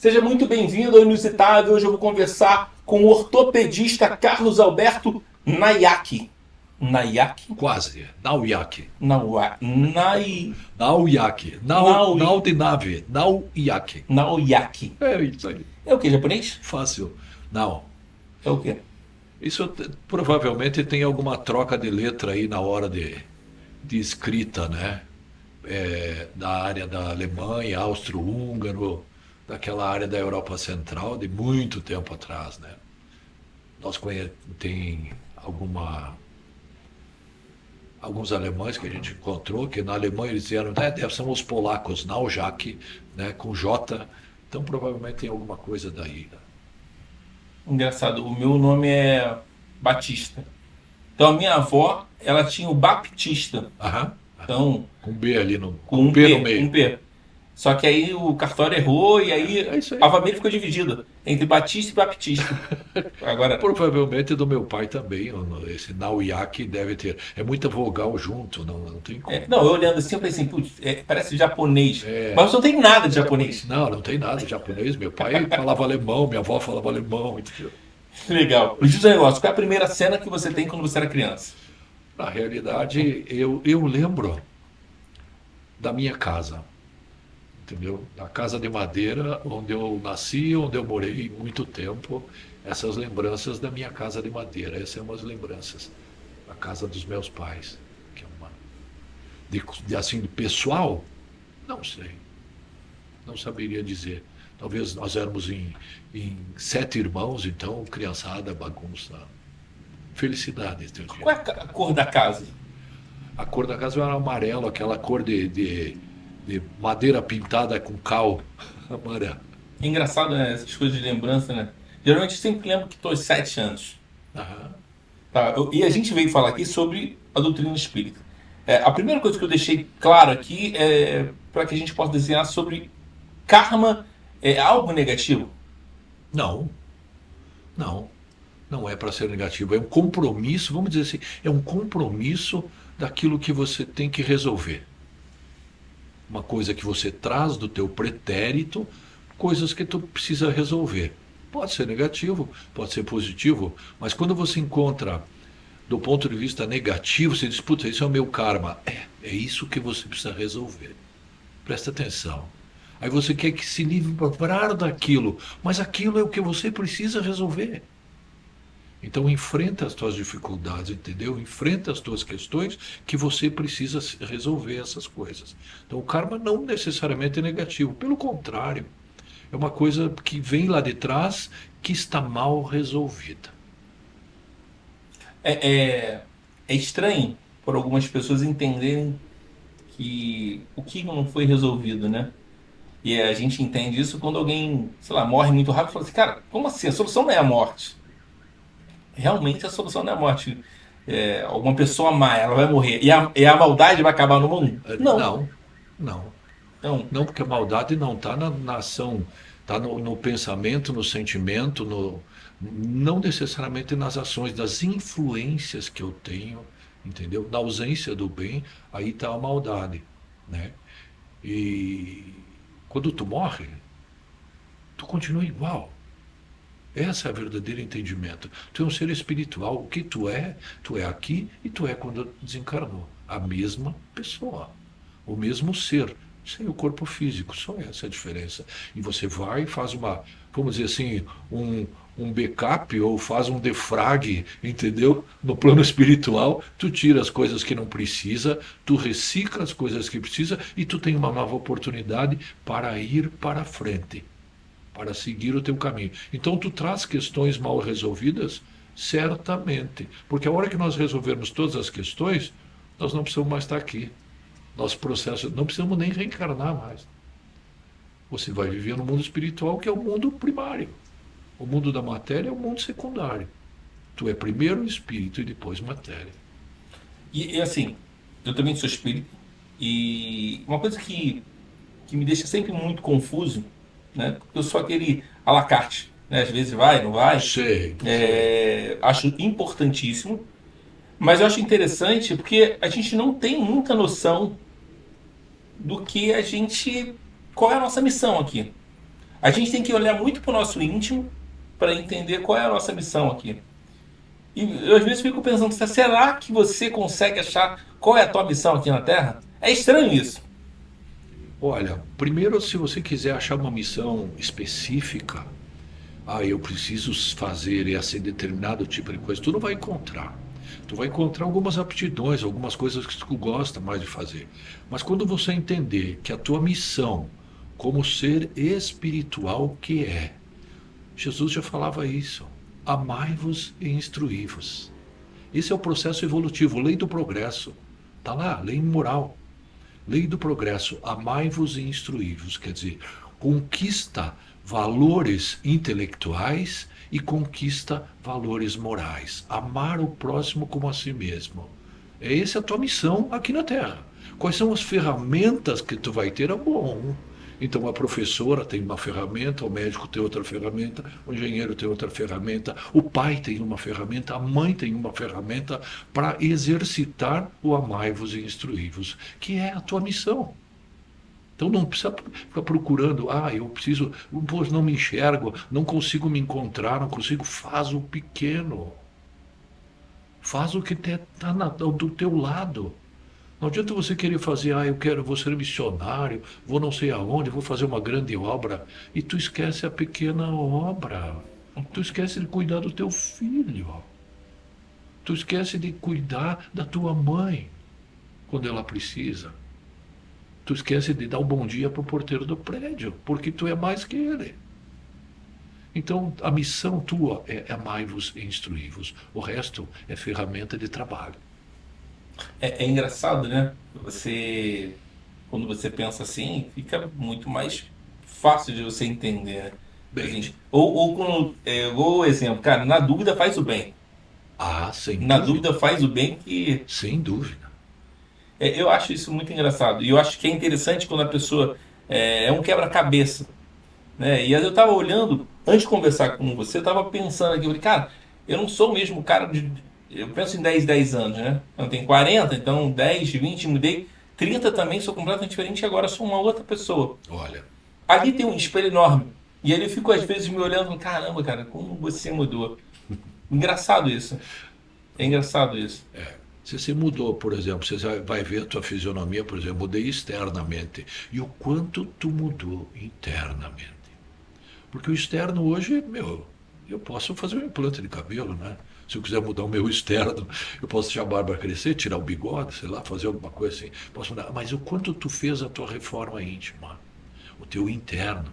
Seja muito bem-vindo ao Inusitável. Hoje eu vou conversar com o ortopedista Carlos Alberto Nayaki. Nayaki? Quase. Nauyaki. Nauyaki. Nau de nave. Nauyaki. Nauyaki. É isso aí. É o que, japonês? Fácil. Não. É o que? Isso provavelmente tem alguma troca de letra aí na hora de escrita, né? Da área da Alemanha, Austro-Húngaro, daquela área da Europa Central de muito tempo atrás, né? Tem alguns alemães que a gente encontrou, que na Alemanha eles disseram, são os polacos, Naujaki, né, com J, então provavelmente tem alguma coisa daí. Né? Engraçado, o meu nome é Batista. Então a minha avó, ela tinha o Baptista. Aham. Então, Com B ali com um P P, no meio. um P. Só que aí o cartório errou e aí É isso aí. a família ficou dividida entre Batista e Baptista. Agora, Provavelmente do meu pai também, esse Nauyaki deve ter. É muita vogal junto, não tem como. não, eu olhando assim, eu pensei, putz, parece japonês. Mas não tem nada de japonês. Não tem nada de japonês. Meu pai falava alemão, minha avó falava alemão, entendeu? Legal. Me diz um negócio, qual é a primeira cena que você tem quando você era criança? Na realidade, eu lembro da minha casa, entendeu? Da casa de madeira, onde eu nasci, onde eu morei muito tempo. Essas lembranças da minha casa de madeira, essas são umas lembranças. A casa dos meus pais, que é uma... assim, de pessoal, não sei. Não saberia dizer. Talvez nós éramos em 7 irmãos, então, criançada, bagunça, felicidade. Qual é a cor da casa? A cor da casa era amarelo, aquela cor de madeira pintada com cal amarelo. Engraçado, né? Essas coisas de lembrança, né? Geralmente eu sempre lembro que estou aos 7 anos. Aham. Tá? E a gente veio falar aqui sobre a doutrina espírita. A primeira coisa que eu deixei claro aqui é para que a gente possa desenhar sobre karma é algo negativo. Não, não. Não é para ser negativo. É um compromisso, vamos dizer assim, é um compromisso daquilo que você tem que resolver. Uma coisa que você traz do teu pretérito, coisas que tu precisa resolver. Pode ser negativo, pode ser positivo, mas quando você encontra do ponto de vista negativo, você diz, puta, isso é o meu karma. É isso que você precisa resolver. Presta atenção. Aí você quer que se livrar daquilo, mas aquilo é o que você precisa resolver. Então enfrenta as tuas dificuldades, entendeu? Enfrenta as tuas questões que você precisa resolver essas coisas. Então o karma não necessariamente é negativo, pelo contrário, é uma coisa que vem lá de trás que está mal resolvida. É estranho por algumas pessoas entenderem que o que não foi resolvido, né? E a gente entende isso quando alguém, sei lá, morre muito rápido e fala assim, cara, como assim? A solução não é a morte. Realmente a solução não é a morte. Alguma pessoa má, ela vai morrer. E a maldade vai acabar no mundo? Não. Não, não. Então, Não, porque a maldade não está na ação, está no pensamento, no sentimento, não necessariamente nas ações, das influências que eu tenho, entendeu? Na ausência do bem, aí está a maldade, né? E quando tu morre, tu continua igual. Esse é o verdadeiro entendimento. Tu é um ser espiritual. O que tu é aqui e tu é quando desencarnou. A mesma pessoa. O mesmo ser. Sem o corpo físico. Só essa é a diferença. E você vai e faz vamos dizer assim, um backup ou faz um defrag, entendeu? No plano espiritual, tu tira as coisas que não precisa, tu recicla as coisas que precisa e tu tem uma nova oportunidade para ir para frente. Para seguir o teu caminho. Então tu traz questões mal resolvidas, certamente. Porque a hora que nós resolvermos todas as questões, nós não precisamos mais estar aqui. Nosso processo, não precisamos nem reencarnar mais. Você vai viver no mundo espiritual, que é o mundo primário. O mundo da matéria é o mundo secundário. Tu é primeiro espírito e depois matéria. e assim, eu também sou espírita. E uma coisa que me deixa sempre muito confuso, né? Porque eu sou aquele à la carte, né? Às vezes vai, não vai. Sei. Acho importantíssimo, mas eu acho interessante porque a gente não tem muita noção do que qual é a nossa missão aqui. A gente tem que olhar muito para o nosso íntimo para entender qual é a nossa missão aqui. E eu às vezes fico pensando, será que você consegue achar qual é a tua missão aqui na Terra? É estranho isso. Olha, primeiro, se você quiser achar uma missão específica, eu preciso fazer esse determinado tipo de coisa, tu não vai encontrar. Tu vai encontrar algumas aptidões, algumas coisas que tu gosta mais de fazer. Mas quando você entender que a tua missão, como ser espiritual que é, Jesus já falava isso. Amai-vos e instruí-vos. Esse é o processo evolutivo, lei do progresso. Está lá, lei moral. Lei do progresso, amai-vos e instruí-vos, quer dizer, conquista valores intelectuais e conquista valores morais. Amar o próximo como a si mesmo. Essa é a tua missão aqui na Terra. Quais são as ferramentas que tu vai ter? É bom. Então a professora tem uma ferramenta, o médico tem outra ferramenta, o engenheiro tem outra ferramenta, o pai tem uma ferramenta, a mãe tem uma ferramenta para exercitar o amai-vos e instruí-vos, que é a tua missão. Então não precisa ficar procurando, eu preciso, pô, não me enxergo, não consigo me encontrar, não consigo. Faz o pequeno. Faz o que está do teu lado. Não adianta você querer fazer, vou ser missionário, vou não sei aonde, vou fazer uma grande obra, e tu esquece a pequena obra. Tu esquece de cuidar do teu filho. Tu esquece de cuidar da tua mãe quando ela precisa. Tu esquece de dar um bom dia para o porteiro do prédio, porque tu é mais que ele. Então, a missão tua é amai-vos e instruí-vos. O resto é ferramenta de trabalho. É engraçado, né? Você, quando você pensa assim, fica muito mais fácil de você entender, né? Bem, Gente, ou quando, igual o exemplo, cara, na dúvida faz o bem. sem Na dúvida, dúvida faz o bem que sem dúvida. eu acho isso muito engraçado. E eu acho que é interessante quando a pessoa é um quebra-cabeça, né? E aí eu tava olhando, antes de conversar com você, eu tava pensando aqui, eu falei, cara, eu não sou o mesmo cara de. Eu penso em 10 anos, né? Eu tenho 40, então 10, 20 mudei. 30 também, sou completamente diferente e agora sou uma outra pessoa. Olha, Ali tem um espelho enorme. E aí eu fico às vezes me olhando e falando, caramba, cara, como você mudou. Engraçado isso. É engraçado isso. se você mudou, por exemplo, você vai ver a tua fisionomia, por exemplo, mudei externamente. E o quanto tu mudou internamente. Porque o externo hoje, eu posso fazer um implante de cabelo, né? Se eu quiser mudar o meu externo, eu posso deixar a barba crescer, tirar o bigode, sei lá, fazer alguma coisa assim. Posso mudar. Mas o quanto tu fez a tua reforma íntima, o teu interno.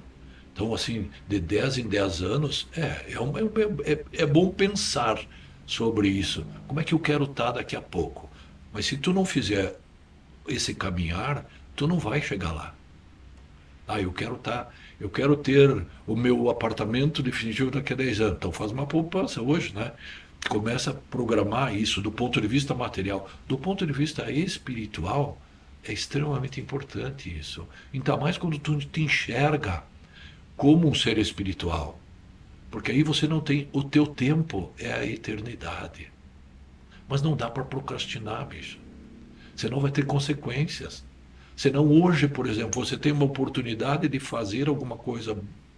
Então, assim, de 10 em 10 anos, é bom pensar sobre isso. Como é que eu quero estar daqui a pouco? Mas se tu não fizer esse caminhar, tu não vai chegar lá. Eu quero ter o meu apartamento definitivo daqui a 10 anos. Então faz uma poupança hoje, né? Começa a programar isso do ponto de vista material. Do ponto de vista espiritual, é extremamente importante isso. Ainda mais quando tu te enxerga como um ser espiritual. Porque aí você não tem. O teu tempo é a eternidade. Mas não dá para procrastinar, bicho. Senão vai ter consequências. Senão hoje, por exemplo, você tem uma oportunidade de fazer alguma coisa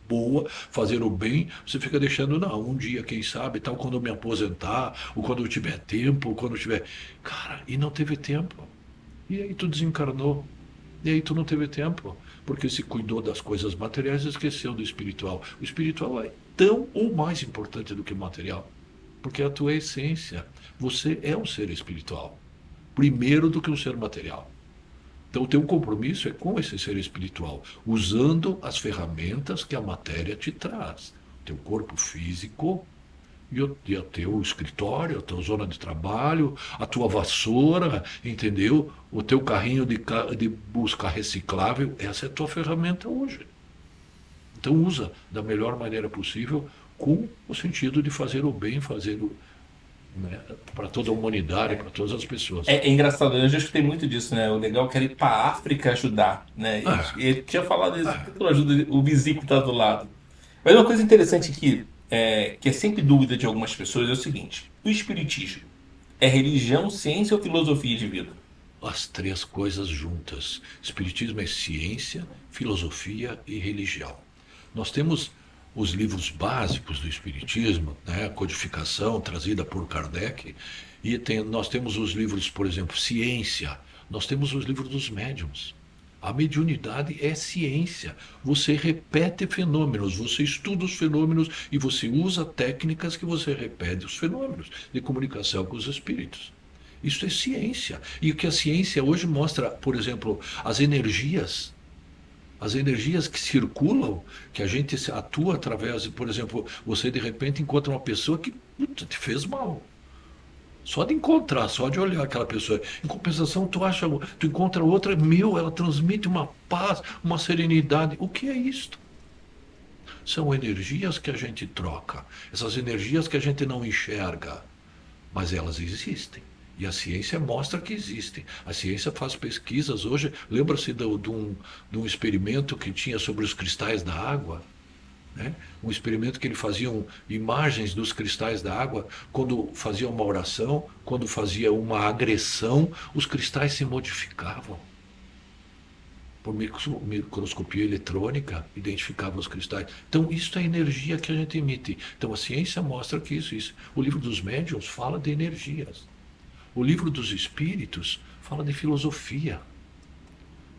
boa, fazer o bem, você fica deixando, não, um dia, quem sabe, tal, quando eu me aposentar, ou quando eu tiver tempo, ou quando eu tiver. Cara, e não teve tempo. E aí tu desencarnou. E aí tu não teve tempo. Porque se cuidou das coisas materiais e esqueceu do espiritual. O espiritual é tão ou mais importante do que o material. Porque é a tua essência. Você é um ser espiritual. Primeiro do que um ser material. Então, o teu compromisso é com esse ser espiritual, usando as ferramentas que a matéria te traz. O teu corpo físico e o teu escritório, a tua zona de trabalho, a tua vassoura, entendeu? O teu carrinho de busca reciclável, essa é a tua ferramenta hoje. Então, usa da melhor maneira possível, com o sentido de fazer o bem, fazer o, né, para toda a humanidade, para todas as pessoas. É engraçado, eu já escutei muito disso, né? O legal é que ir pra África ajudar, né? Ah, Ele tinha falado isso, por que tu não ajuda o vizinho que tá do lado? Mas uma coisa interessante aqui, que é sempre dúvida de algumas pessoas, é o seguinte: o espiritismo é religião, ciência ou filosofia de vida? as três coisas juntas. Espiritismo é ciência, filosofia e religião. Nós temos os livros básicos do Espiritismo, né, a codificação trazida por Kardec, e nós temos os livros, por exemplo, Ciência, nós temos os livros dos médiuns. A mediunidade é ciência. Você repete fenômenos, você estuda os fenômenos e você usa técnicas que você repete os fenômenos de comunicação com os espíritos. Isso é ciência. E o que a ciência hoje mostra, por exemplo, as energias que circulam, que a gente atua através, por exemplo, você de repente encontra uma pessoa que puta, te fez mal. Só de encontrar, só de olhar aquela pessoa. Em compensação, tu encontra outra, ela transmite uma paz, uma serenidade. O que é isto? São energias que a gente troca. Essas energias que a gente não enxerga, mas elas existem. E a ciência mostra que existem. A ciência faz pesquisas hoje. Lembra-se de um experimento que tinha sobre os cristais da água? Né? Um experimento que ele faziam imagens dos cristais da água, quando fazia uma oração, quando fazia uma agressão, os cristais se modificavam. Por microscopia eletrônica, identificava os cristais. Então, isso é a energia que a gente emite. Então, a ciência mostra que isso. O livro dos médiuns fala de energias. O livro dos espíritos fala de filosofia.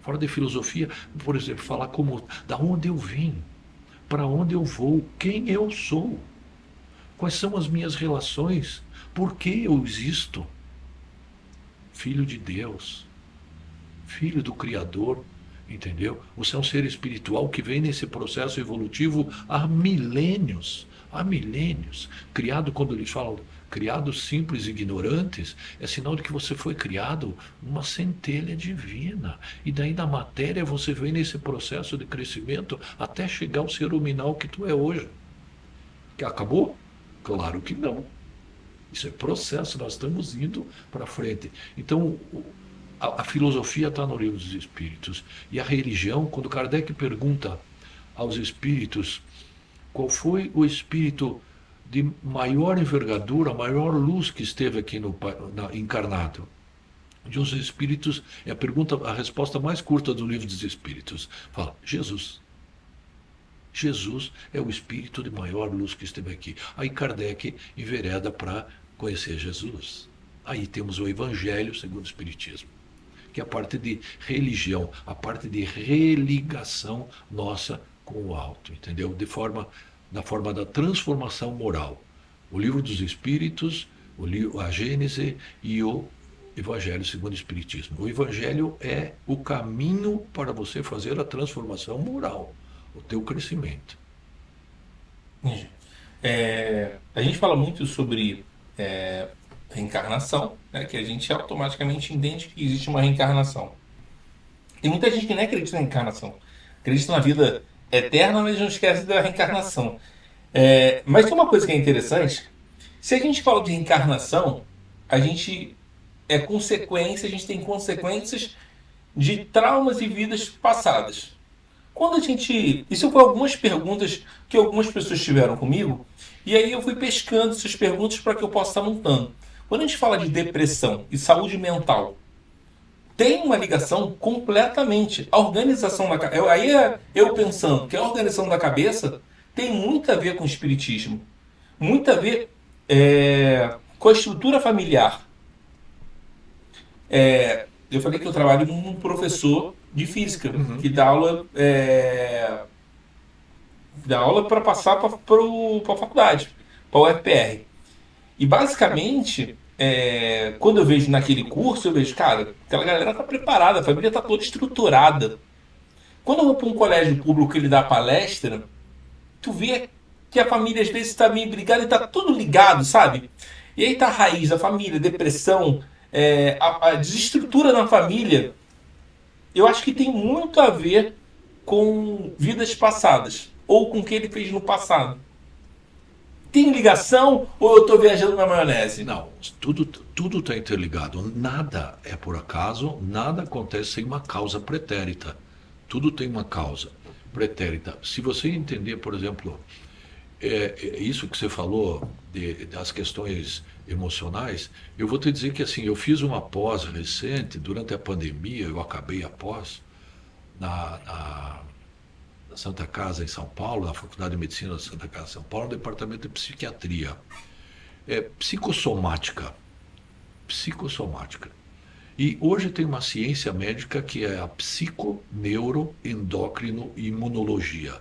Fala de filosofia, por exemplo, falar como, da onde eu vim, para onde eu vou, quem eu sou, quais são as minhas relações, por que eu existo. Filho de Deus, filho do Criador, entendeu? Você é um ser espiritual que vem nesse processo evolutivo há milênios, criado, quando eles falam criados simples e ignorantes, é sinal de que você foi criado uma centelha divina. E daí na matéria você vem nesse processo de crescimento até chegar ao ser luminal que tu é hoje. Que acabou? Claro que não. Isso é processo, nós estamos indo para frente. Então, a filosofia está no livro dos espíritos. E a religião, quando Kardec pergunta aos espíritos qual foi o espírito de maior envergadura, maior luz que esteve aqui encarnado. De os espíritos, é a resposta mais curta do livro dos espíritos. Fala, Jesus. Jesus é o espírito de maior luz que esteve aqui. Aí Kardec envereda para conhecer Jesus. Aí temos o Evangelho segundo o Espiritismo, que é a parte de religião, a parte de religação nossa com o alto, entendeu? Da forma da transformação moral. O livro dos Espíritos, a Gênese e o Evangelho segundo o Espiritismo. O Evangelho é o caminho para você fazer a transformação moral, o teu crescimento. A gente fala muito sobre reencarnação, né, que a gente automaticamente entende que existe uma reencarnação. Tem muita gente que nem acredita na reencarnação. Acredita na vida eterna, mas não esquece da reencarnação. Mas tem uma coisa que é interessante. Se a gente fala de reencarnação, a gente a gente tem consequências de traumas e vidas passadas. Quando a gente... Isso foi algumas perguntas que algumas pessoas tiveram comigo, e aí eu fui pescando essas perguntas para que eu possa estar montando. Quando a gente fala de depressão e saúde mental, tem uma ligação completamente. A organização da cabeça... Aí eu pensando que a organização da cabeça tem muito a ver com o espiritismo. Muito a ver com a estrutura familiar. Eu falei que eu trabalho com um professor de física, que dá aula para passar para a faculdade, para o UFPR. E basicamente, quando eu vejo naquele curso, eu vejo, cara, aquela galera está preparada, a família está toda estruturada. Quando eu vou para um colégio público que ele dá palestra, tu vê que a família às vezes está meio brigada e está tudo ligado, sabe? E aí tá a raiz da família, depressão, a desestrutura na família. Eu acho que tem muito a ver com vidas passadas, ou com o que ele fez no passado. Tem ligação ou eu estou viajando na maionese? Não, tudo está interligado. Nada é por acaso, nada acontece sem uma causa pretérita. Tudo tem uma causa pretérita. Se você entender, por exemplo, isso que você falou das questões emocionais, eu vou te dizer que assim, eu fiz uma pós recente, durante a pandemia, eu acabei a pós da Santa Casa em São Paulo, na Faculdade de Medicina da Santa Casa em São Paulo, no departamento de psiquiatria. É psicossomática. Psicossomática. E hoje tem uma ciência médica que é a psiconeuroendócrino-imunologia.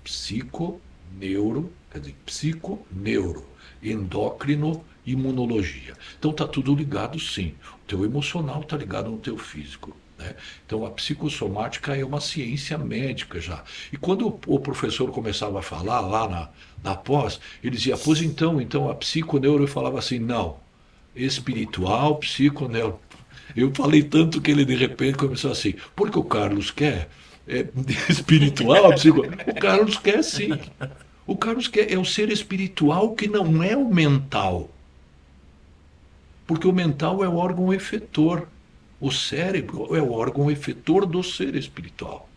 Psiconeuro, quer dizer, psiconeuro, endócrino, imunologia. Então está tudo ligado, sim. O teu emocional está ligado no teu físico. Né? Então a psicossomática é uma ciência médica já. E quando o professor começava a falar lá na pós, ele dizia, pois então a psiconeuro, eu falava assim, não, espiritual, psiconeuro. Eu falei tanto que ele de repente começou assim, porque o Carlos quer espiritual, o Carlos quer sim. O Carlos quer é o ser espiritual que não é o mental. Porque o mental é o órgão efetor. O cérebro é o órgão efetor do ser espiritual.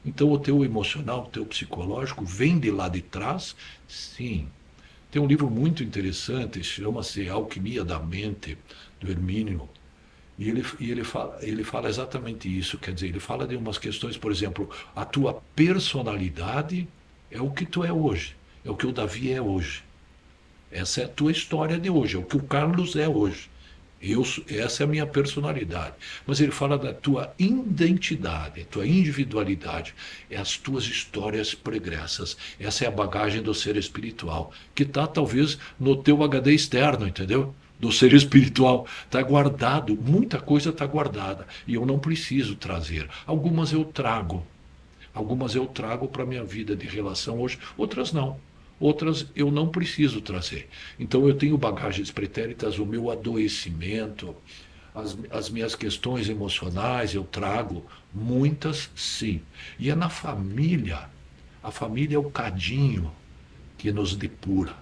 Então o teu emocional, o teu psicológico vem de lá de trás, sim. Tem um livro muito interessante, chama-se Alquimia da Mente, do Hermínio. E ele fala exatamente isso, quer dizer, ele fala de umas questões, por exemplo, a tua personalidade é o que tu é hoje, é o que o Davi é hoje. Essa é a tua história de hoje, é o que o Carlos é hoje. Essa é a minha personalidade. Mas ele fala da tua identidade, tua individualidade, é as tuas histórias pregressas. Essa é a bagagem do ser espiritual, que está talvez no teu HD externo, entendeu? Do ser espiritual. Está guardado, muita coisa está guardada. E eu não preciso trazer. Algumas eu trago para a minha vida de relação hoje, outras não. Outras eu não preciso trazer. Então eu tenho bagagens pretéritas, o meu adoecimento, as minhas questões emocionais, eu trago muitas sim. E é na família. A família é o cadinho que nos depura.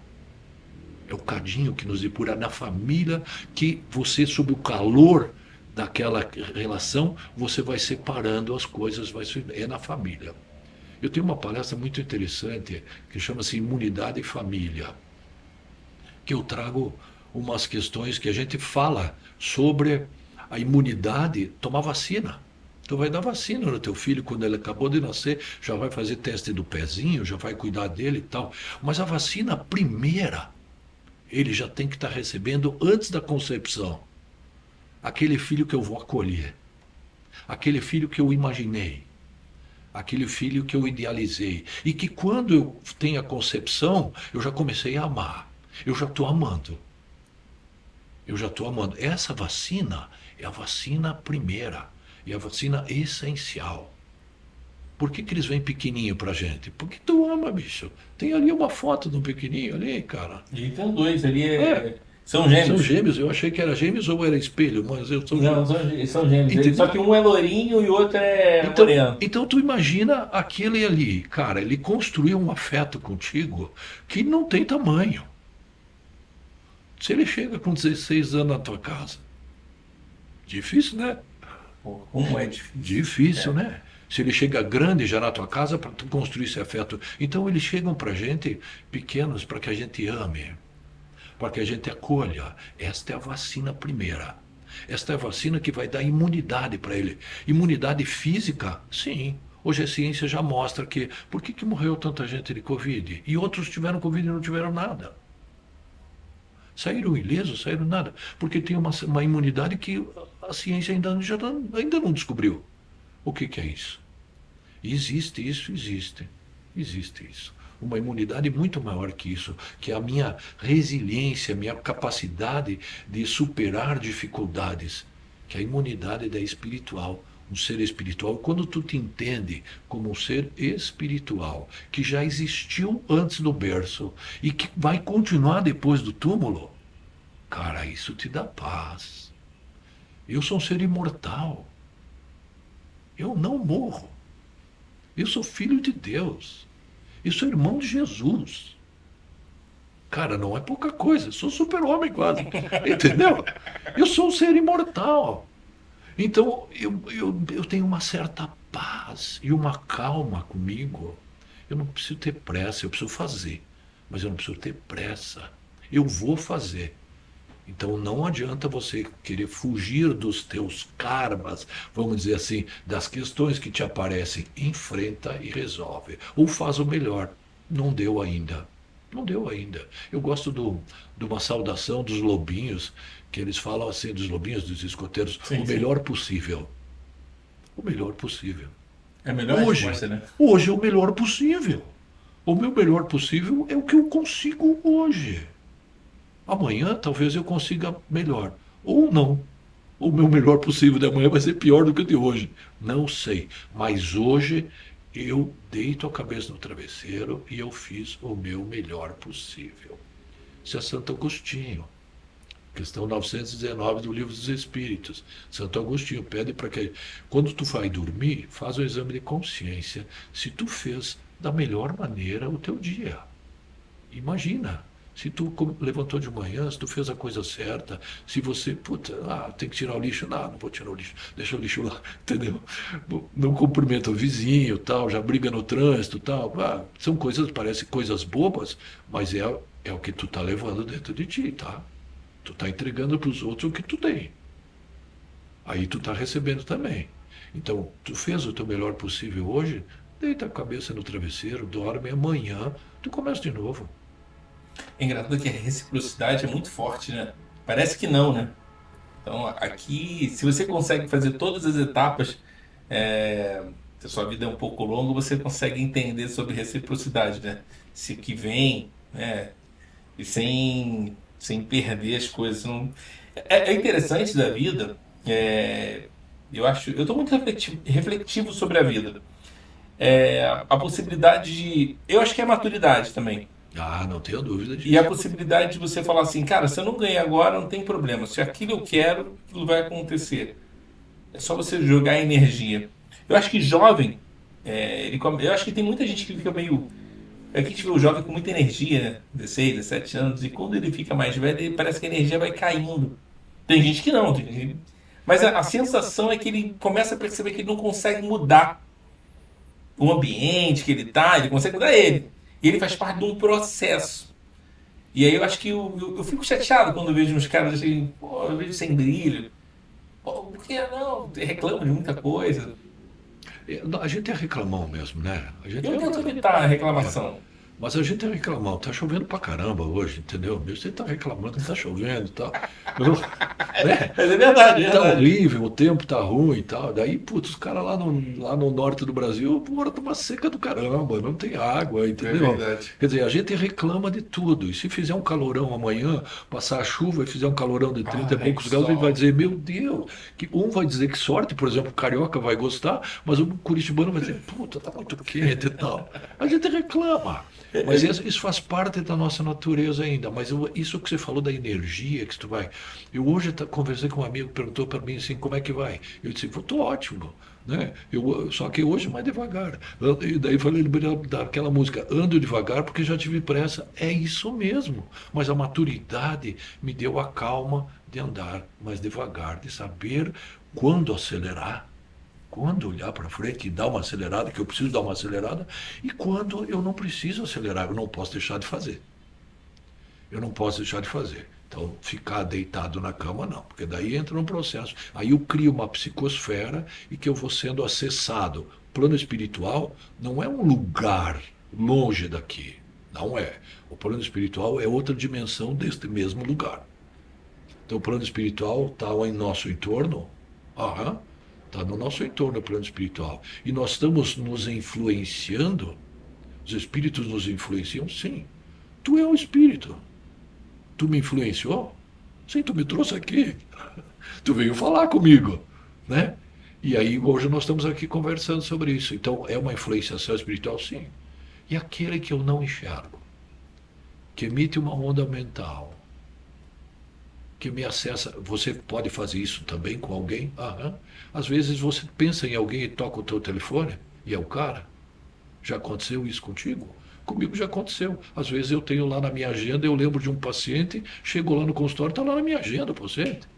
É o cadinho que nos depura. É na família que você, sob o calor daquela relação, você vai separando as coisas, é na família. Eu tenho uma palestra muito interessante que chama-se Imunidade e Família, que eu trago umas questões que a gente fala sobre a imunidade, tomar vacina. Tu vai dar vacina no teu filho quando ele acabou de nascer, já vai fazer teste do pezinho, já vai cuidar dele e tal. Mas a vacina primeira, ele já tem que estar recebendo antes da concepção. Aquele filho que eu vou acolher, aquele filho que eu imaginei, aquele filho que eu idealizei. E que quando eu tenho a concepção, eu já comecei a amar. Eu já estou amando. Eu já estou amando. Essa vacina é a vacina primeira. É a vacina essencial. Por que eles vêm pequenininho pra gente? Porque tu ama, bicho. Tem ali uma foto de um pequenininho ali, cara. E tem dois ali, É, são são gêmeos. gêmeos. Eu achei que era gêmeos ou era espelho, mas eu sou Não, gêmeos. são gêmeos. Só Entendeu? que um é lourinho e o outro é Então, moreno. então tu imagina aquele ali, cara, ele construiu um afeto contigo que não tem tamanho. Se ele chega com 16 anos na tua casa, difícil, né? Pô, como é difícil. Difícil, É. né? Se ele chega grande já na tua casa para tu construir esse afeto. Então eles chegam pra gente pequenos para que a gente ame, para que a gente acolha. Esta é a vacina primeira. Esta é a vacina que vai dar imunidade para ele. Imunidade física? Sim. Hoje a ciência já mostra que por que morreu tanta gente de Covid? E outros tiveram Covid e não tiveram nada. Saíram ilesos, saíram nada. Porque tem uma imunidade que a ciência ainda não descobriu. O que é isso? Existe isso, existe. Existe isso. Uma imunidade muito maior que isso, que é a minha resiliência, a minha capacidade de superar dificuldades, que a imunidade é espiritual, um ser espiritual. Quando tu te entende como um ser espiritual, que já existiu antes do berço e que vai continuar depois do túmulo, cara, isso te dá paz. Eu sou um ser imortal. Eu não morro. Eu sou filho de Deus. Eu sou irmão de Jesus. Cara, não é pouca coisa. Eu sou super-homem quase. Entendeu? Eu sou um ser imortal. Então, eu tenho uma certa paz e uma calma comigo. Eu não preciso ter pressa, eu preciso fazer. Mas eu não preciso ter pressa. Eu vou fazer. Então não adianta você querer fugir dos teus karmas, vamos dizer assim, das questões que te aparecem. Enfrenta e resolve. Ou faz o melhor. Não deu ainda. Não deu ainda. Eu gosto de uma saudação dos lobinhos, que eles falam assim, dos lobinhos, dos escoteiros, o Sim, sim. melhor possível. O melhor possível. É a melhor Hoje, resposta, né? hoje é o melhor possível. O meu melhor possível é o que eu consigo hoje. Amanhã talvez eu consiga melhor. Ou não. O meu melhor possível de amanhã vai ser pior do que o de hoje. Não sei. Mas hoje eu deito a cabeça no travesseiro e eu fiz o meu melhor possível. Isso é Santo Agostinho. Questão 919 do Livro dos Espíritos. Santo Agostinho pede para que, quando tu vai dormir, faz um exame de consciência se tu fez da melhor maneira o teu dia. Imagina, se tu levantou de manhã, se tu fez a coisa certa, se você, puta, tem que tirar o lixo, não vou tirar o lixo, deixa o lixo lá, entendeu? Não cumprimenta o vizinho, tal, já briga no trânsito, tal. São coisas, parecem coisas bobas, mas é o que tu tá levando dentro de ti, tá? Tu tá entregando para os outros o que tu tem. Aí tu tá recebendo também. Então, tu fez o teu melhor possível hoje, deita a cabeça no travesseiro, dorme, amanhã tu começa de novo. É engraçado que a reciprocidade é muito forte, né? Parece que não, né? Então, aqui, se você consegue fazer todas as etapas, se a sua vida é um pouco longa, você consegue entender sobre reciprocidade, né? Se o que vem, né? E sem perder as coisas. Não... É interessante da vida, eu estou muito reflexivo sobre a vida. A possibilidade de. Eu acho que é maturidade também. Ah, não tenho dúvida E a disso. possibilidade de você falar assim, cara, se eu não ganhar agora, não tem problema. Se aquilo eu quero, aquilo vai acontecer. É só você jogar energia. Eu acho que jovem, eu acho que tem muita gente que fica meio. É que a gente vê o jovem com muita energia, né? 16, 17 anos, e quando ele fica mais velho, ele parece que a energia vai caindo. Tem gente que não, mas a sensação é que ele começa a perceber que ele não consegue mudar o ambiente que ele tá, ele consegue mudar ele. E ele faz parte de um processo. E aí eu acho que eu fico chateado quando eu vejo uns caras assim, pô, eu vejo sem brilho. Pô, por que não? Reclama de muita coisa. A gente é reclamão mesmo, né? A gente Eu tento evitar a é. reclamação. Mas a gente é reclamão. Tá chovendo pra caramba hoje, entendeu? Você tá reclamando que tá chovendo e tal. Né? Mas é verdade, é Tá verdade. horrível, o tempo tá ruim e tal. Daí, putz, os caras lá no norte do Brasil, porra, tá uma seca do caramba, não tem água, É entendeu? verdade. Quer dizer, a gente reclama de tudo. E se fizer um calorão amanhã, passar a chuva e fizer um calorão de 30 e Ai, que poucos graus, ele vai sol. dizer, meu Deus, que um vai dizer que sorte, por exemplo, o carioca vai gostar, mas o curitibano vai dizer, puta, tá muito quente e tal. A gente reclama. Mas isso faz parte da nossa natureza ainda. Mas isso que você falou da energia que tu vai. Eu hoje conversei com um amigo que perguntou para mim assim, como é que vai? Eu disse, estou ótimo. Né? Só que hoje mais devagar. E daí falei daquela música, ando devagar porque já tive pressa. É isso mesmo. Mas a maturidade me deu a calma de andar mais devagar, de saber quando acelerar, quando olhar para frente e dar uma acelerada, que eu preciso dar uma acelerada, e quando eu não preciso acelerar, eu não posso deixar de fazer. Eu não posso deixar de fazer. Então, ficar deitado na cama, não, porque daí entra um processo. Aí eu crio uma psicosfera e que eu vou sendo acessado. O plano espiritual não é um lugar longe daqui. Não é. O plano espiritual é outra dimensão deste mesmo lugar. Então, o plano espiritual está em nosso entorno. Aham. Está no nosso entorno o plano espiritual. E nós estamos nos influenciando. Os espíritos nos influenciam? Sim. Tu é um espírito. Tu me influenciou? Sim, tu me trouxe aqui. Tu veio falar comigo, né? E aí hoje nós estamos aqui conversando sobre isso. Então é uma influenciação espiritual, sim. E aquele que eu não enxergo, que emite uma onda mental, que me acessa, você pode fazer isso também com alguém? Aham. Às vezes você pensa em alguém e toca o teu telefone e é o cara. Já aconteceu isso contigo? Comigo já aconteceu. Às vezes eu tenho lá na minha agenda, eu lembro de um paciente, chego lá no consultório, está lá na minha agenda o paciente.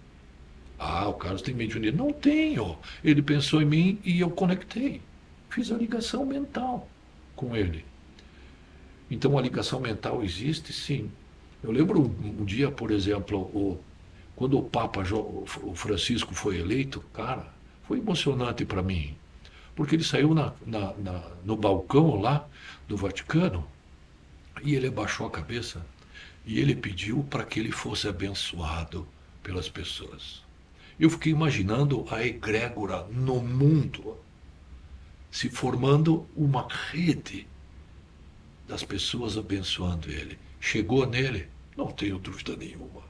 Ah, o Carlos tem mediunidade. Não tenho. Ele pensou em mim e eu conectei. Fiz a ligação mental com ele. Então a ligação mental existe, sim. Eu lembro um dia, por exemplo, Quando o Papa o Francisco foi eleito, cara, foi emocionante para mim. Porque ele saiu no balcão lá do Vaticano e ele abaixou a cabeça e ele pediu para que ele fosse abençoado pelas pessoas. Eu fiquei imaginando a egrégora no mundo se formando uma rede das pessoas abençoando ele. Chegou nele? Não tenho dúvida nenhuma.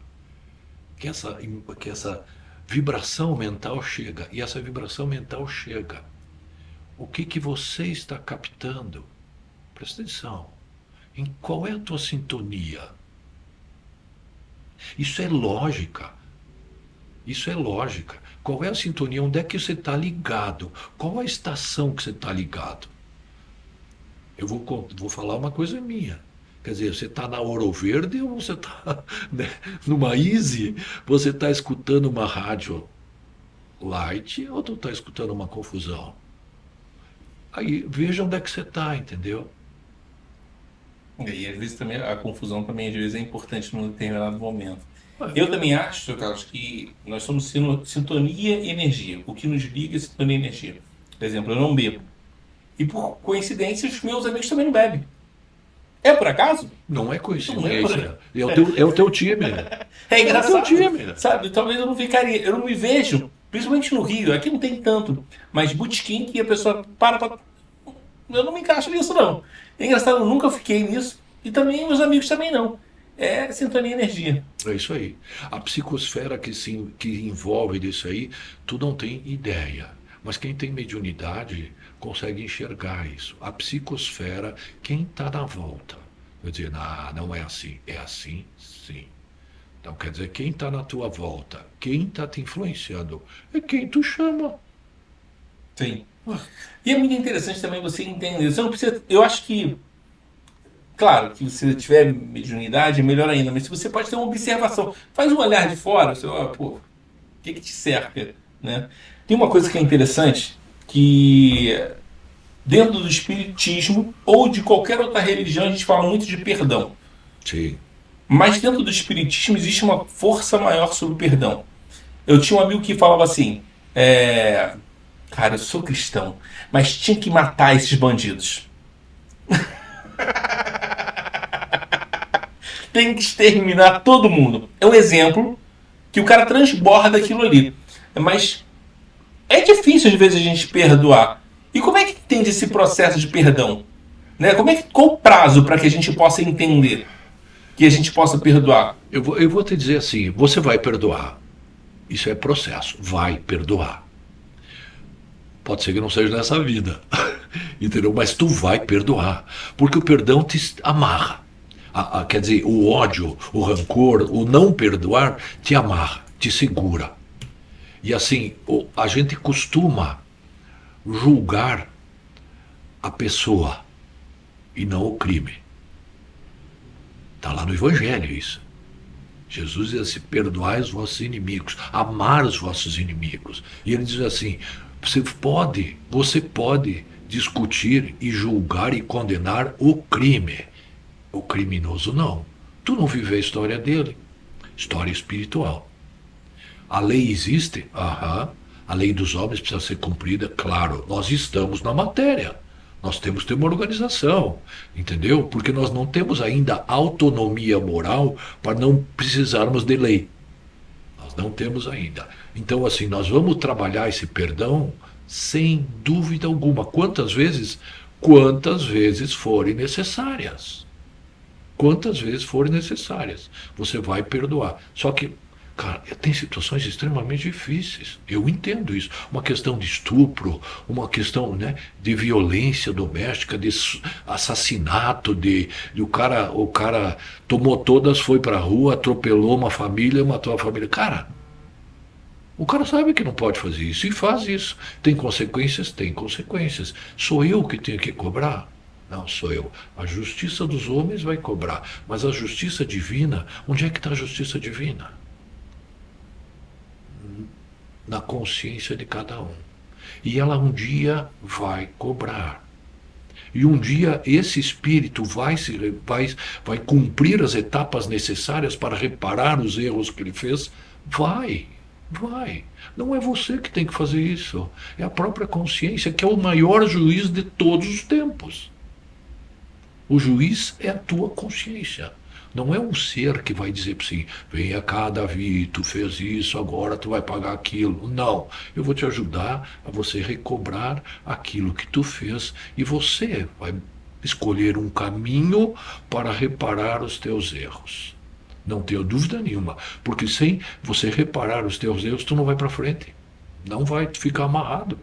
Que essa vibração mental chega. E essa vibração mental chega. O que você está captando? Presta atenção. Em qual é a tua sintonia? Isso é lógica. Isso é lógica. Qual é a sintonia? Onde é que você está ligado? Qual a estação que você está ligado? Eu vou falar uma coisa minha. Quer dizer, você está na Ouro Verde ou você está, né, numa Easy? Você está escutando uma rádio light ou tu está escutando uma confusão? Aí veja onde é que você está, entendeu? E às vezes também a confusão também às vezes é importante num determinado momento. Eu É, também acho, Sr. Carlos, que nós somos sintonia e energia. O que nos liga é sintonia e energia. Por exemplo, eu não bebo. E por coincidência, os meus amigos também não bebem. É por acaso? não é Não é por... coincidência. É o teu time. É É o teu engraçado, time. sabe? Talvez eu não ficaria, eu não me vejo, principalmente no Rio, aqui não tem tanto, mas botequim que a pessoa para, eu não me encaixo nisso não. É engraçado, eu nunca fiquei nisso e também meus amigos também não. É sintonia e energia. É isso aí. A psicosfera que envolve disso aí, tu não tem ideia. Mas quem tem mediunidade consegue enxergar isso. A psicosfera, quem está na volta. Quer dizer, não é assim. É assim, sim. Então, quer dizer, quem está na tua volta, quem está te influenciando, é quem tu chama. Sim. E é muito interessante também você entender. Você não precisa, eu acho que, claro, que se você tiver mediunidade é melhor ainda, mas se você pode ter uma observação, faz um olhar de fora, você, ó, pô, o que te cerca, né? Tem uma coisa que é interessante, que dentro do espiritismo ou de qualquer outra religião a gente fala muito de perdão. Sim. Mas dentro do espiritismo existe uma força maior sobre o perdão. Eu tinha um amigo que falava assim, cara, eu sou cristão, mas tinha que matar esses bandidos. Tem que exterminar todo mundo. É um exemplo que o cara transborda aquilo ali. Mas é difícil às vezes a gente perdoar. E como é que entende esse processo de perdão? Né? Qual o prazo para que a gente possa entender que a gente possa perdoar? Eu vou te dizer assim, você vai perdoar. Isso é processo. Vai perdoar. Pode ser que não seja nessa vida. Entendeu? Mas tu vai perdoar. Porque o perdão te amarra. Quer dizer, o ódio, o rancor, o não perdoar te amarra, te segura. E assim, a gente costuma julgar a pessoa e não o crime. Está lá no Evangelho isso. Jesus diz assim: perdoai os vossos inimigos, amar os vossos inimigos. E ele diz assim: você pode discutir e julgar e condenar o crime. O criminoso não. Tu não vive a história dele. História espiritual. A lei existe? Aham. A lei dos homens precisa ser cumprida? Claro. Nós estamos na matéria. Nós temos que ter uma organização, entendeu? Porque nós não temos ainda autonomia moral para não precisarmos de lei. Nós não temos ainda. Então, assim, nós vamos trabalhar esse perdão sem dúvida alguma. Quantas vezes? Quantas vezes forem necessárias. Quantas vezes forem necessárias. Você vai perdoar. Só que, cara, tem situações extremamente difíceis. Eu entendo isso. Uma questão de estupro, uma questão, né, de violência doméstica, de assassinato, o cara tomou todas, foi pra rua, atropelou uma família, matou a família. Cara, o cara sabe que não pode fazer isso e faz isso. Tem consequências? Tem consequências. Sou eu que tenho que cobrar? Não, sou eu. A justiça dos homens vai cobrar. Mas a justiça divina, onde é que está a justiça divina? Na consciência de cada um. E ela um dia vai cobrar. E um dia esse espírito vai cumprir as etapas necessárias para reparar os erros que ele fez Vai, vai. Não é você que tem que fazer isso. É a própria consciência, que é o maior juiz de todos os tempos. O juiz é a tua consciência. Não é um ser que vai dizer para si, venha cá, Davi, tu fez isso, agora tu vai pagar aquilo. Não, eu vou te ajudar a você recobrar aquilo que tu fez e você vai escolher um caminho para reparar os teus erros. Não tenho dúvida nenhuma, porque sem você reparar os teus erros, tu não vai para frente. Não vai ficar amarrado.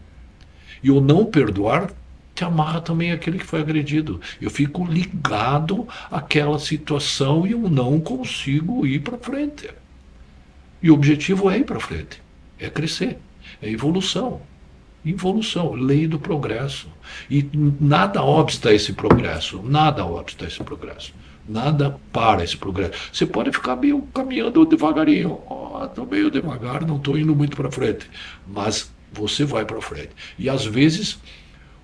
E o não perdoar te amarra também aquele que foi agredido. Eu fico ligado àquela situação e eu não consigo ir para frente. E o objetivo é ir para frente, é crescer, é evolução. Evolução, lei do progresso. E nada obsta esse progresso, nada obsta esse progresso. Nada para esse progresso. Você pode ficar meio caminhando devagarinho. Estou meio devagar, não estou indo muito para frente. Mas você vai para frente. E às vezes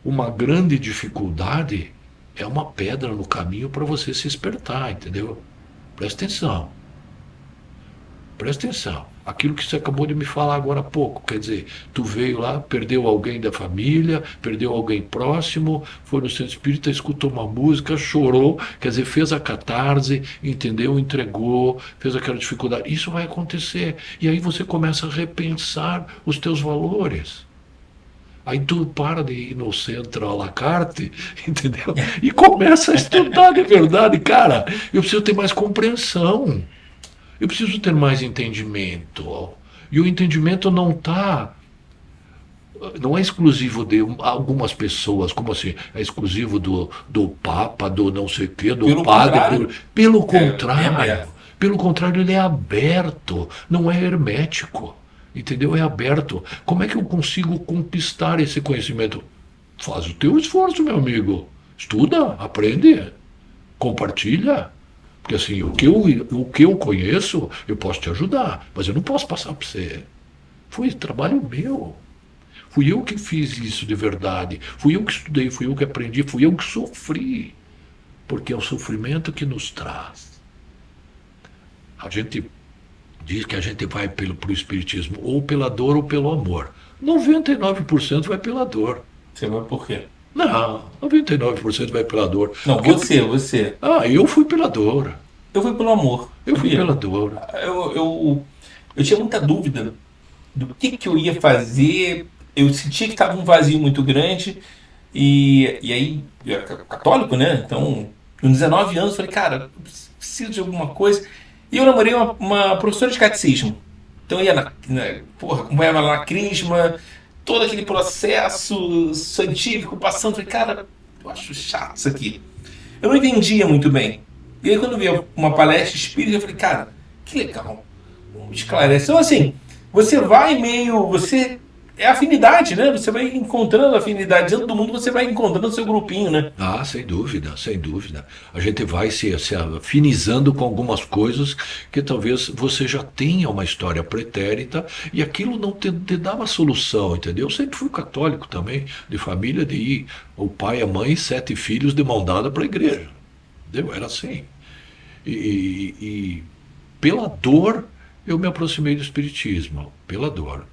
uma grande dificuldade é uma pedra no caminho para você se espertar, entendeu? Presta atenção, presta atenção. Aquilo que você acabou de me falar agora há pouco, quer dizer, tu veio lá, perdeu alguém da família, perdeu alguém próximo, foi no centro espírita, escutou uma música, chorou, quer dizer, fez a catarse, entendeu? Entregou, fez aquela dificuldade. Isso vai acontecer. E aí você começa a repensar os teus valores. Aí tu para de ir no centro à la carte, entendeu? E começa a estudar de verdade. Cara, eu preciso ter mais compreensão. Eu preciso ter mais entendimento. E o entendimento não é exclusivo de algumas pessoas, como assim? É exclusivo do Papa, do não sei o quê, do Pelo padre. contrário, Pelo bem contrário. aberto. Pelo contrário, ele é aberto, não é hermético. Entendeu? É aberto. Como é que eu consigo conquistar esse conhecimento? Faz o teu esforço, meu amigo. Estuda, aprende, compartilha. Porque assim, o que eu conheço, eu posso te ajudar, mas eu não posso passar para você. Foi trabalho meu. Fui eu que fiz isso de verdade. Fui eu que estudei, fui eu que aprendi, fui eu que sofri. Porque é o sofrimento que nos traz. A gente diz que a gente vai pro espiritismo ou pela dor ou pelo amor. 99% vai pela dor. Você vai por quê? Não, 99% vai pela dor. Não, Porque, você. eu fui pela dor. Eu fui pelo amor, Eu fui sabia? pela dor. Eu tinha muita dúvida do que eu ia fazer. Eu sentia que estava um vazio muito grande. E aí, eu era católico, né? Então, com 19 anos, eu falei, cara, eu preciso de alguma coisa. E eu namorei uma professora de catecismo. Então, eu ia porra, acompanhava lá na Crisma, todo aquele processo científico passando. Falei, cara, eu acho chato isso aqui. Eu não entendia muito bem. E aí, quando eu vi uma palestra espírita, eu falei, cara, que legal. Esclarece. Então, assim, você vai meio. Você. É afinidade, né? Você vai encontrando afinidade. Dentro do mundo, você vai encontrando o seu grupinho, né? Ah, sem dúvida, sem dúvida. A gente vai se afinizando com algumas coisas que talvez você já tenha uma história pretérita e aquilo não te dava solução, entendeu? Eu sempre fui católico também, de família, de ir o pai, a mãe, 7 filhos de mão dada para a igreja. Entendeu? Era assim. E pela dor eu me aproximei do espiritismo, pela dor.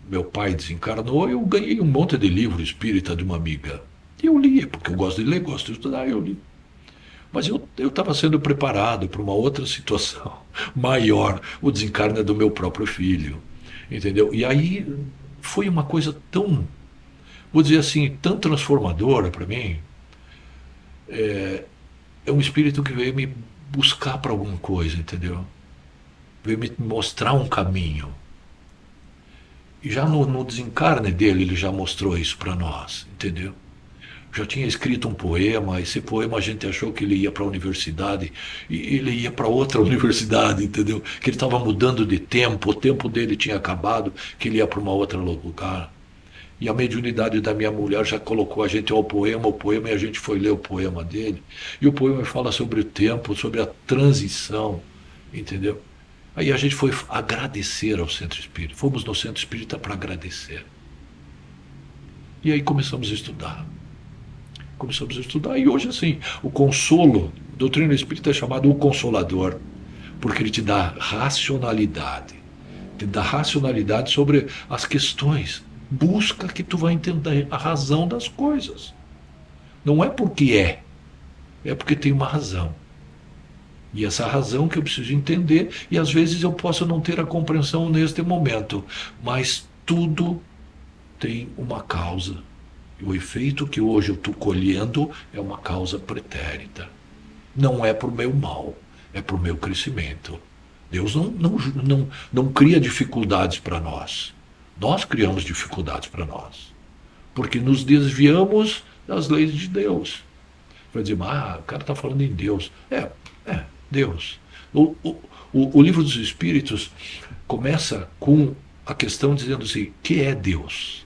Meu pai desencarnou, eu ganhei um monte de livro espírita de uma amiga. E eu lia, porque eu gosto de ler, gosto de estudar, eu li. Mas eu estava sendo preparado para uma outra situação maior, o desencarne do meu próprio filho. Entendeu? E aí foi uma coisa tão, vou dizer assim, tão transformadora para mim. É um espírito que veio me buscar para alguma coisa, entendeu? Veio me mostrar um caminho. E já no desencarne dele, ele já mostrou isso para nós, entendeu? Já tinha escrito um poema, esse poema a gente achou que ele ia para a universidade, e ele ia para outra universidade, entendeu? Que ele estava mudando de tempo, o tempo dele tinha acabado, que ele ia para uma outra lugar. E a mediunidade da minha mulher já colocou a gente ao poema, e a gente foi ler o poema dele. E o poema fala sobre o tempo, sobre a transição, entendeu? Aí a gente foi agradecer ao Centro Espírita. Fomos no Centro Espírita para agradecer. E aí começamos a estudar. E hoje, assim, o consolo, a doutrina espírita é chamada o Consolador. porque ele te dá racionalidade. Te dá racionalidade sobre as questões. Busca que tu vai entender a razão das coisas. Não é porque é porque tem uma razão. E essa razão que eu preciso entender, e às vezes eu posso não ter a compreensão neste momento, mas tudo tem uma causa. E o efeito que hoje eu estou colhendo é uma causa pretérita. Não é para o meu mal, é para o meu crescimento. Deus não cria dificuldades para nós. Nós criamos dificuldades para nós. Porque nos desviamos das leis de Deus. Vai dizer, o cara está falando em Deus. Deus. O livro dos Espíritos começa com a questão dizendo assim, que é Deus?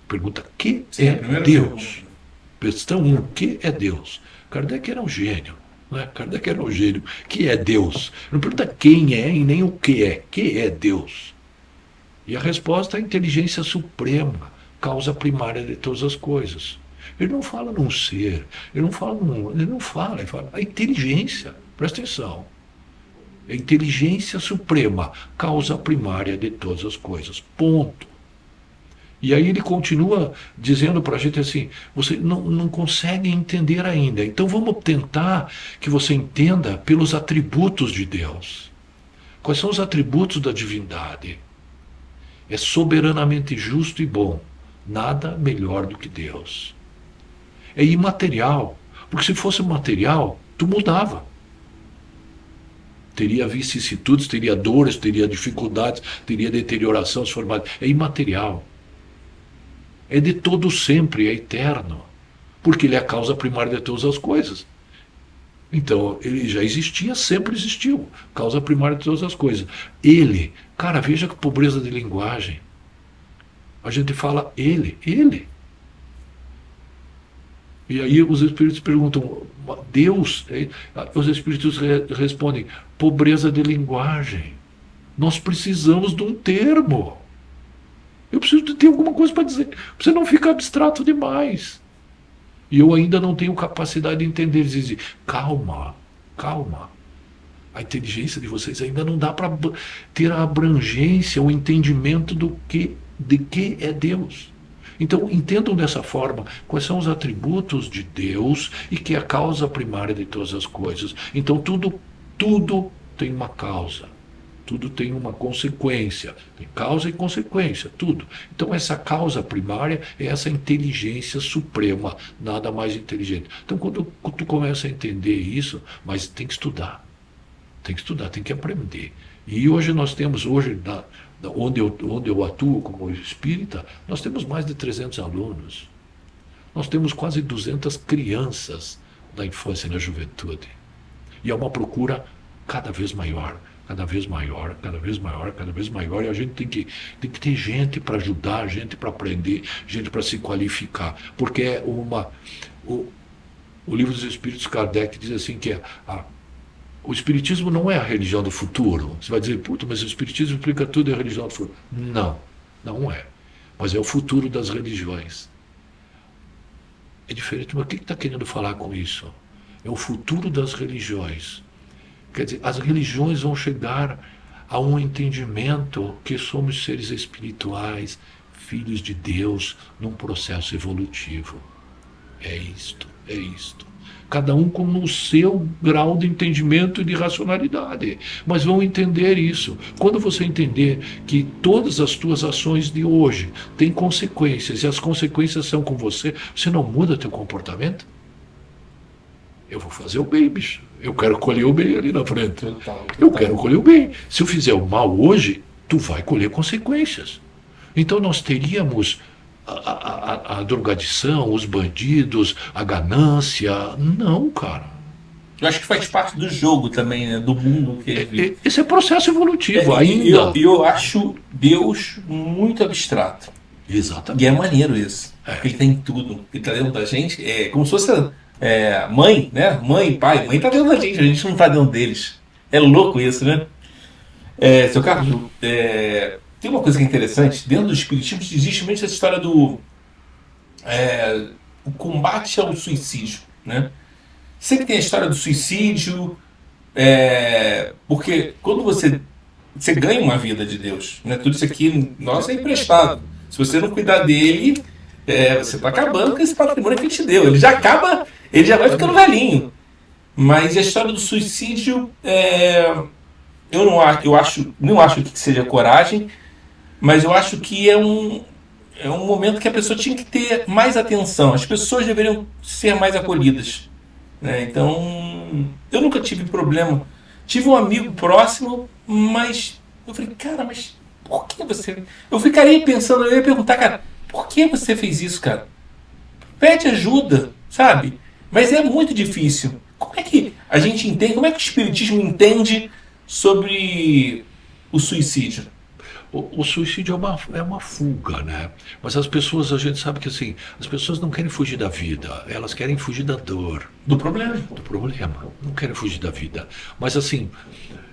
Pergunta, que Sim, a é primeira Deus? pergunta. Questão 1, o que é Deus? Kardec era um gênio. Né? Kardec era um gênio. Que é Deus? Não pergunta quem é e nem o que é. Que é Deus? E a resposta é a inteligência suprema, causa primária de todas as coisas. Ele não fala num ser, ele fala a inteligência. Presta atenção. A inteligência suprema, causa primária de todas as coisas. Ponto. E aí ele continua dizendo para a gente assim, você não consegue entender ainda. Então vamos tentar que você entenda pelos atributos de Deus. Quais são os atributos da divindade? É soberanamente justo e bom. Nada melhor do que Deus. É imaterial. Porque se fosse material, tu mudava. Teria vicissitudes, teria dores, teria dificuldades, teria deterioração, é imaterial. É de todo sempre, é eterno. Porque ele é a causa primária de todas as coisas. Então, ele já existia, sempre existiu. Causa primária de todas as coisas. Ele, cara, veja que pobreza de linguagem. A gente fala ele. E aí os espíritos perguntam, Deus? Os espíritos respondem, pobreza de linguagem. Nós precisamos de um termo. Eu preciso de ter alguma coisa para dizer. Você não fica abstrato demais. E eu ainda não tenho capacidade de entender. Eles dizem, calma. A inteligência de vocês ainda não dá para ter a abrangência, o entendimento de que é Deus. Então, entendam dessa forma quais são os atributos de Deus e que é a causa primária de todas as coisas. Então, tudo tem uma causa. Tudo tem uma consequência, tem causa e consequência, tudo. Então essa causa primária é essa inteligência suprema, nada mais inteligente. Então quando tu começa a entender isso, mas tem que estudar, tem que aprender. E hoje nós temos, onde eu atuo como espírita, nós temos mais de 300 alunos. Nós temos quase 200 crianças da infância e na juventude. E é uma procura cada vez maior. Cada vez maior, e a gente tem que ter gente para ajudar, gente para aprender, gente para se qualificar, porque é o livro dos Espíritos, Kardec diz assim que o Espiritismo não é a religião do futuro. Você vai dizer, puta, mas o Espiritismo explica tudo, é a religião do futuro. Não é, mas é o futuro das religiões. É diferente, mas o que está querendo falar com isso? É o futuro das religiões. Quer dizer, as religiões vão chegar a um entendimento que somos seres espirituais, filhos de Deus, num processo evolutivo. É isto. Cada um com o seu grau de entendimento e de racionalidade. Mas vão entender isso. Quando você entender que todas as tuas ações de hoje têm consequências, e as consequências são com você, você não muda teu comportamento? Eu vou fazer o bem, bicho. Eu quero colher o bem ali na frente. Eu quero colher o bem. Se eu fizer o mal hoje, tu vai colher consequências. Então nós teríamos a drogadição, os bandidos, a ganância. Não, cara. Eu acho que faz parte do jogo também, né? Do mundo que ele vive. Esse é processo evolutivo ainda. Eu acho Deus muito abstrato. Exatamente. E é maneiro isso. Ele tem tudo. Ele está dentro da gente. É como se fosse mãe, né? Mãe, pai. Mãe está dentro da gente, a gente não está dentro deles. É louco isso, né? Seu Carlos, tem uma coisa que é interessante. Dentro do Espiritismo existe muito essa história do o combate ao suicídio, né? Sempre tem a história do suicídio, Porque quando você ganha uma vida de Deus, né? Tudo isso aqui, nossa, é emprestado. Se você não cuidar dele, você está acabando com esse patrimônio que ele te deu. Ele já acaba, ele já vai ficando Exatamente. velhinho. Mas a história do suicídio, eu não acho que seja coragem, mas eu acho que é um momento que a pessoa tinha que ter mais atenção. As pessoas deveriam ser mais acolhidas, né? Então, eu nunca tive problema. Tive um amigo próximo, mas eu falei, cara, mas por que você. Eu ficaria pensando, eu ia perguntar, cara, por que você fez isso, cara? Pede ajuda, sabe? Mas é muito difícil. Como é que a gente entende, como é que o Espiritismo entende sobre o suicídio? O suicídio é uma fuga, né? Mas as pessoas, a gente sabe que assim, as pessoas não querem fugir da vida, elas querem fugir da dor, Do problema. do problema, não querem fugir da vida. Mas assim,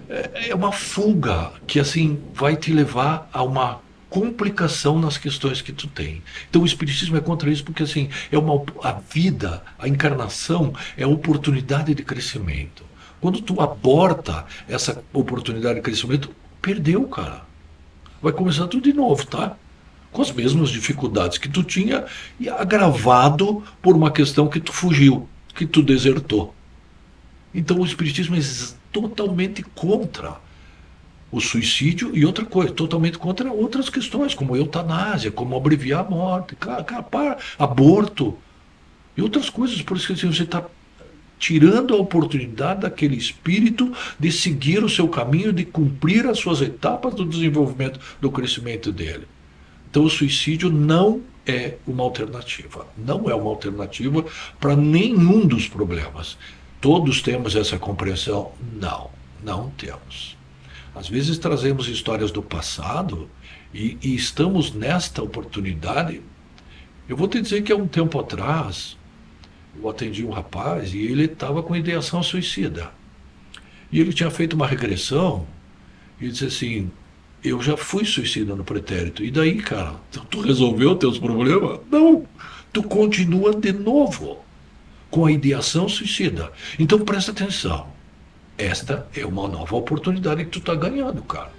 é uma fuga que assim vai te levar a uma complicação nas questões que tu tem. Então o espiritismo é contra isso porque assim, a vida, a encarnação é a oportunidade de crescimento. Quando tu aborta essa oportunidade de crescimento, perdeu, cara. Vai começar tudo de novo, tá? Com as mesmas dificuldades que tu tinha e agravado por uma questão que tu fugiu, que tu desertou. Então o espiritismo é totalmente contra o suicídio e outra coisa, totalmente contra outras questões, como eutanásia, como abreviar a morte, aborto e outras coisas. Por isso que assim, você está tirando a oportunidade daquele espírito de seguir o seu caminho, de cumprir as suas etapas do desenvolvimento, do crescimento dele. Então o suicídio não é uma alternativa. Não é uma alternativa para nenhum dos problemas. Todos temos essa compreensão? Não, não temos. Às vezes trazemos histórias do passado e estamos nesta oportunidade. Eu vou te dizer que há um tempo atrás eu atendi um rapaz e ele estava com ideação suicida. E ele tinha feito uma regressão e disse assim: eu já fui suicida no pretérito. E daí, cara? Tu resolveu teus problemas? Não. Tu continua de novo com a ideação suicida. Então presta atenção. Esta é uma nova oportunidade que tu está ganhando, cara.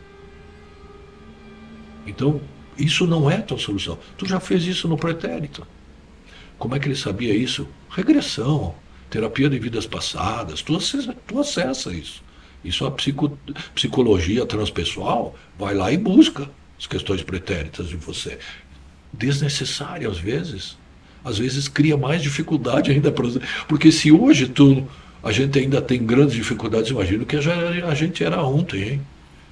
Então, isso não é a tua solução. Tu já fez isso no pretérito. Como é que ele sabia isso? Regressão, terapia de vidas passadas, tu acessa isso. Isso a psicologia transpessoal vai lá e busca as questões pretéritas de você. Desnecessária às vezes. Às vezes cria mais dificuldade ainda. Porque se hoje a gente ainda tem grandes dificuldades, imagino que a gente era ontem, hein?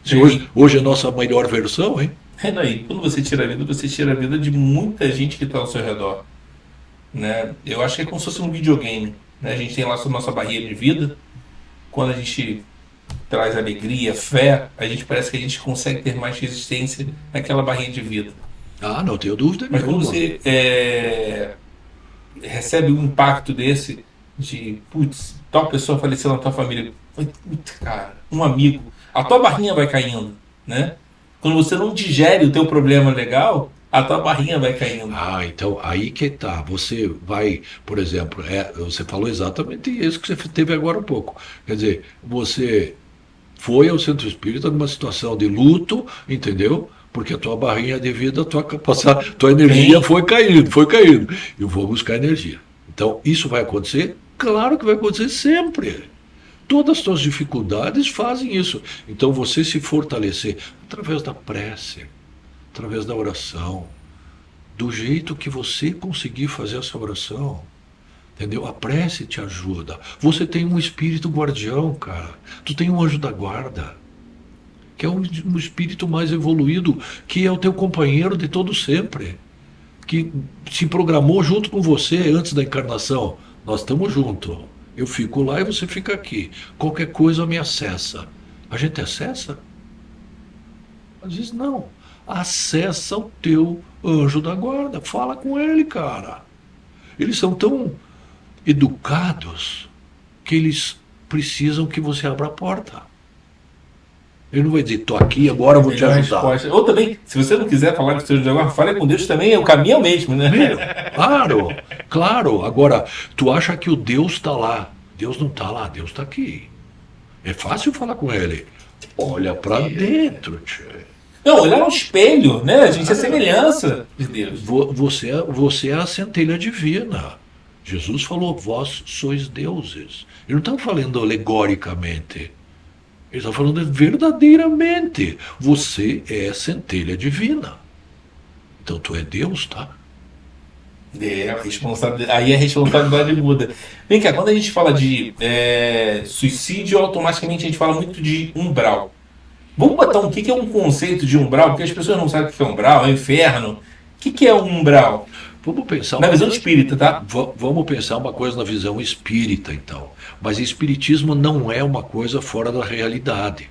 Se Tem. hoje é a nossa melhor versão, hein? É daí, quando você tira a vida, você tira a vida de muita gente que está ao seu redor, né? Eu acho que é como se fosse um videogame, né? A gente tem lá a nossa barreira de vida. Quando a gente traz alegria, fé, a gente parece que a gente consegue ter mais resistência naquela barreira de vida. Ah, não tenho dúvida Mas quando nenhuma. você recebe um impacto desse, de putz, tal pessoa faleceu na tua família, putz, cara, um amigo, a tua barrinha vai caindo, né? Quando você não digere o teu problema legal, a tua barrinha vai caindo. Ah, então aí que tá. Você vai, por exemplo, você falou exatamente isso que você teve agora há pouco. Quer dizer, você foi ao centro espírita numa situação de luto, entendeu? Porque a tua barrinha de vida, a tua capacidade, tua energia Tem, foi caindo, foi caindo. Eu vou buscar energia. Então, isso vai acontecer? Claro que vai acontecer sempre. Todas as tuas dificuldades fazem isso. Então, você se fortalecer através da prece, através da oração, do jeito que você conseguir fazer essa oração. Entendeu? A prece te ajuda. Você tem um espírito guardião, cara. Tu tem um anjo da guarda, que é um espírito mais evoluído, que é o teu companheiro de todo sempre, que se programou junto com você antes da encarnação. Nós estamos juntos. Eu fico lá e você fica aqui. Qualquer coisa me acessa. A gente acessa? Às vezes não. Acessa o teu anjo da guarda. Fala com ele, cara. Eles são tão educados que eles precisam que você abra a porta. Ele não vai dizer, tô aqui, agora eu vou te melhor ajudar. resposta. Ou também, se você não quiser falar com o seu de agora, fale com Deus também, o caminho é o mesmo, né? Claro, claro. Agora, tu acha que o Deus está lá. Deus não está lá, Deus está aqui. É fácil falar com ele. Olha para dentro, tchê. Não, olhar no espelho, né? A gente é semelhança de Deus. Você é a centelha divina. Jesus falou, vós sois deuses. Ele não está falando alegoricamente. Ele está falando verdadeiramente. Você é centelha divina. Então tu é Deus, tá? Aí a responsabilidade muda. Vem cá, quando a gente fala de suicídio, automaticamente a gente fala muito de umbral. Vamos botar que é um conceito de umbral, porque as pessoas não sabem o que é umbral, é inferno. Que é um umbral? Vamos pensar Na uma visão coisa. espírita, tá? Vamos pensar uma coisa na visão espírita, então. Mas espiritismo não é uma coisa fora da realidade.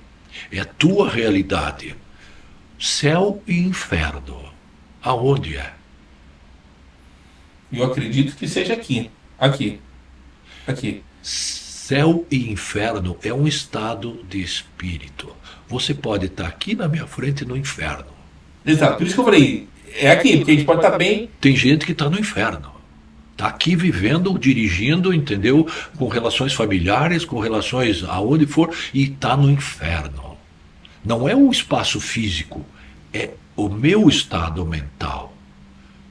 É a tua realidade. Céu e inferno. Aonde é? Eu acredito que seja aqui. Aqui. Aqui. Céu e inferno é um estado de espírito. Você pode estar aqui na minha frente no inferno. Exato. Por isso que eu falei, é aqui, porque a gente pode estar bem. Tem gente que está no inferno. Está aqui vivendo, dirigindo, entendeu? Com relações familiares, com relações aonde for, e está no inferno. Não é o espaço físico, é o meu estado mental.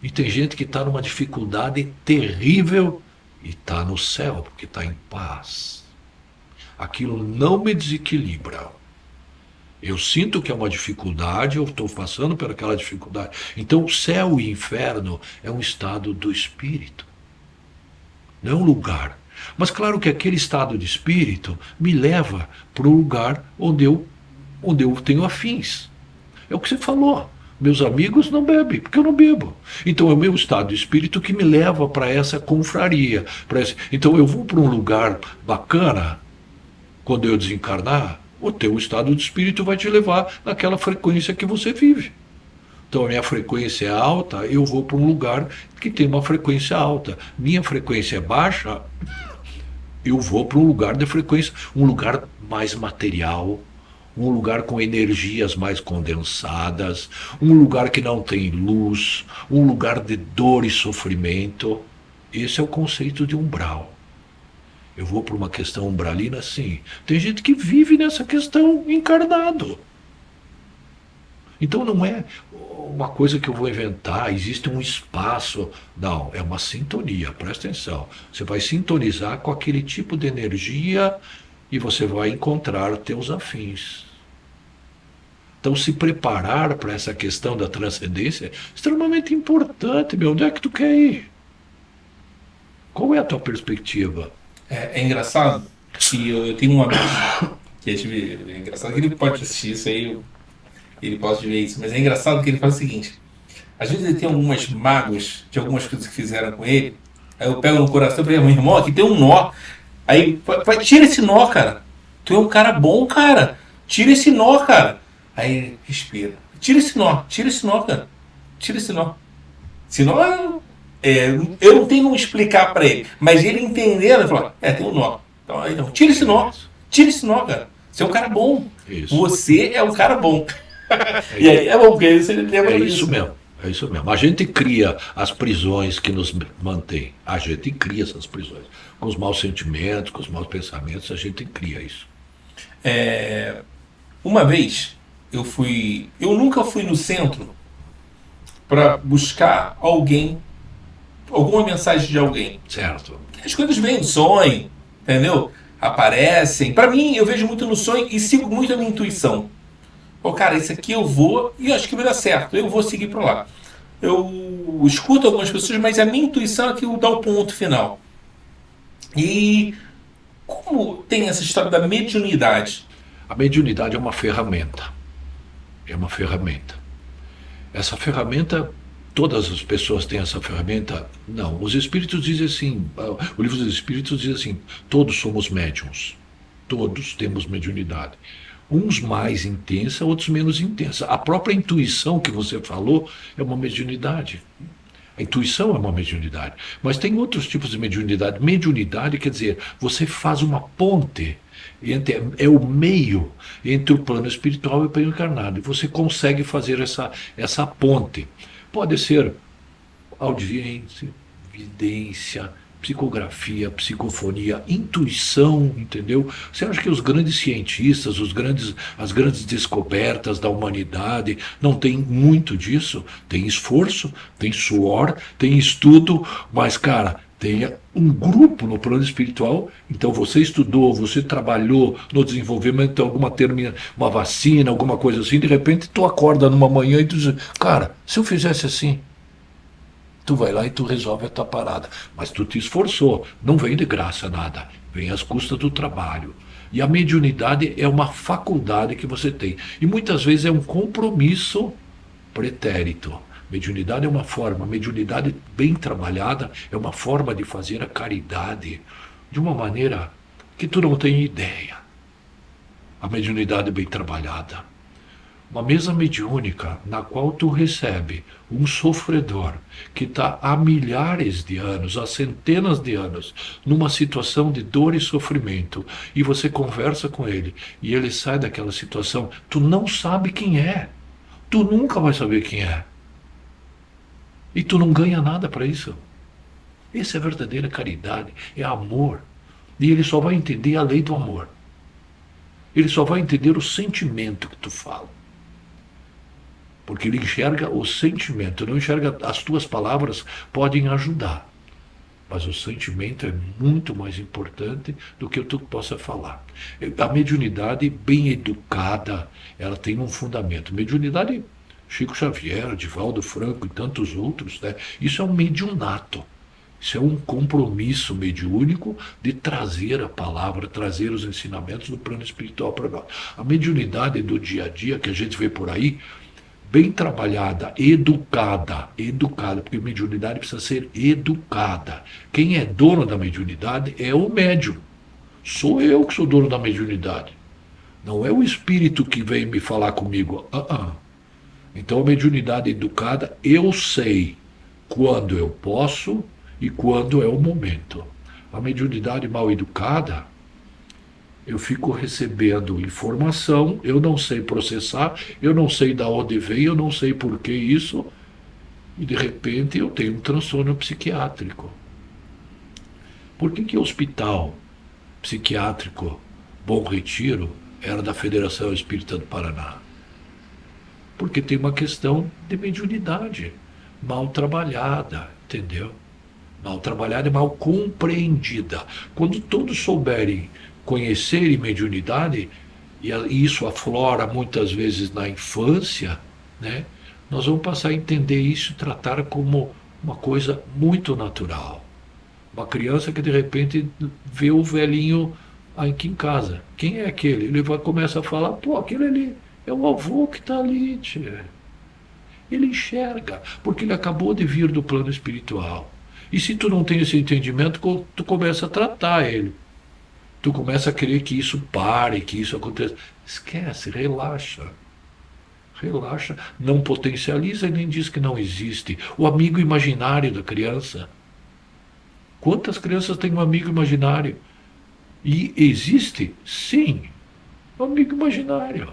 E tem gente que está numa dificuldade terrível e está no céu, porque está em paz. Aquilo não me desequilibra. Eu sinto que é uma dificuldade, eu estou passando por aquela dificuldade. Então, o céu e inferno é um estado do espírito, não é um lugar. Mas claro que aquele estado de espírito me leva para o lugar onde eu tenho afins. É o que você falou. Meus amigos não bebem, porque eu não bebo. Então é o meu estado de espírito que me leva para essa confraria. Então eu vou para um lugar bacana, quando eu desencarnar, o teu estado de espírito vai te levar naquela frequência que você vive. Então a minha frequência é alta, eu vou para um lugar que tem uma frequência alta. Minha frequência é baixa, eu vou para um lugar de frequência, um lugar mais material, um lugar com energias mais condensadas, um lugar que não tem luz, um lugar de dor e sofrimento. Esse é o conceito de umbral. Eu vou para uma questão umbralina, sim. Tem gente que vive nessa questão encarnado. Então não é uma coisa que eu vou inventar, existe um espaço. Não, é uma sintonia, presta atenção. Você vai sintonizar com aquele tipo de energia e você vai encontrar teus afins. Então se preparar para essa questão da transcendência é extremamente importante, meu. Onde é que tu quer ir? Qual é a tua perspectiva? É engraçado que eu tenho um amigo que é engraçado que ele pode assistir isso aí, ele pode ver isso, mas é engraçado que ele faz o seguinte: às vezes ele tem algumas mágoas de algumas coisas que fizeram com ele, aí eu pego no coração e falo, meu irmão, aqui tem um nó. Aí, tira esse nó, cara. Tu é um cara bom, cara. Tira esse nó, cara. Aí ele respira. Tira esse nó, cara. Tira esse nó. Senão, eu não tenho como explicar pra ele. Mas ele entendendo, ele falou, tem um nó. Então, aí, não, tira esse nó. Tira esse nó, cara. Você é um cara bom. Isso. Você é um cara bom. E aí é bom, porque aí você lembra É disso. isso mesmo. É isso mesmo. A gente cria as prisões que nos mantêm. A gente cria essas prisões. Com os maus sentimentos, com os maus pensamentos, a gente cria isso. Uma vez eu nunca fui no centro para buscar alguém, alguma mensagem de alguém. Certo? As coisas vêm no sonho, entendeu? Aparecem. Para mim, eu vejo muito no sonho e sigo muito a minha intuição. Pô, cara, isso aqui eu vou e eu acho que vai dar certo. Eu vou seguir para lá. Eu escuto algumas pessoas, mas a minha intuição é que dá o ponto final. E como tem essa história da mediunidade? A mediunidade é uma ferramenta. É uma ferramenta. Essa ferramenta, todas as pessoas têm essa ferramenta? Não. Os espíritos dizem assim, o livro dos espíritos diz assim, todos somos médiums. Todos temos mediunidade. Uns mais intensa, outros menos intensa. A própria intuição que você falou é uma mediunidade. A intuição é uma mediunidade. Mas tem outros tipos de mediunidade. Mediunidade quer dizer, você faz uma ponte, é o meio entre o plano espiritual e o plano encarnado. E você consegue fazer essa ponte. Pode ser audiência, vidência, psicografia, psicofonia, intuição, entendeu? Você acha que os grandes cientistas, as grandes descobertas da humanidade não tem muito disso? Tem esforço, tem suor, tem estudo, mas, cara, tem um grupo no plano espiritual. Então você estudou, você trabalhou no desenvolvimento de alguma termina, uma vacina, alguma coisa assim, de repente tu acorda numa manhã e tu diz, cara, se eu fizesse assim, tu vai lá e tu resolve a tua parada. Mas tu te esforçou, não vem de graça nada, vem às custas do trabalho. E a mediunidade é uma faculdade que você tem. E muitas vezes é um compromisso pretérito. Mediunidade é uma forma, mediunidade bem trabalhada é uma forma de fazer a caridade de uma maneira que tu não tem ideia. A mediunidade bem trabalhada. Uma mesa mediúnica na qual tu recebe um sofredor que está há milhares de anos, há centenas de anos, numa situação de dor e sofrimento, e você conversa com ele e ele sai daquela situação, tu não sabe quem é, tu nunca vai saber quem é, e tu não ganha nada para isso. Essa é a verdadeira caridade, é amor, e ele só vai entender a lei do amor, ele só vai entender o sentimento que tu fala. Porque ele enxerga o sentimento, não enxerga as tuas palavras, podem ajudar. Mas o sentimento é muito mais importante do que tu possa falar. A mediunidade bem educada, ela tem um fundamento. Mediunidade, Chico Xavier, Divaldo Franco e tantos outros, né? Isso é um mediunato. Isso é um compromisso mediúnico de trazer a palavra, trazer os ensinamentos do plano espiritual para nós. A mediunidade do dia a dia que a gente vê por aí, bem trabalhada, educada, porque mediunidade precisa ser educada. Quem é dono da mediunidade é o médium. Sou eu que sou dono da mediunidade. Não é o espírito que vem me falar comigo. Então a mediunidade educada, eu sei quando eu posso e quando é o momento. A mediunidade mal educada, eu fico recebendo informação, eu não sei processar, eu não sei de onde vem, eu não sei por que isso, e de repente eu tenho um transtorno psiquiátrico. Por que o hospital psiquiátrico Bom Retiro era da Federação Espírita do Paraná? Porque tem uma questão de mediunidade mal trabalhada, entendeu? Mal trabalhada e mal compreendida. Quando todos souberem conhecerem mediunidade, e isso aflora muitas vezes na infância, né? Nós vamos passar a entender isso e tratar como uma coisa muito natural. Uma criança que de repente vê o velhinho aqui em casa. Quem é aquele? Ele começa a falar, pô, aquele ali é o avô que está ali, tia. Ele enxerga, porque ele acabou de vir do plano espiritual. E se tu não tem esse entendimento, tu começa a tratar ele. Tu começa a querer que isso pare, que isso aconteça. Esquece, relaxa. Relaxa, não potencializa e nem diz que não existe. O amigo imaginário da criança. Quantas crianças têm um amigo imaginário? E existe? Sim. Um amigo imaginário.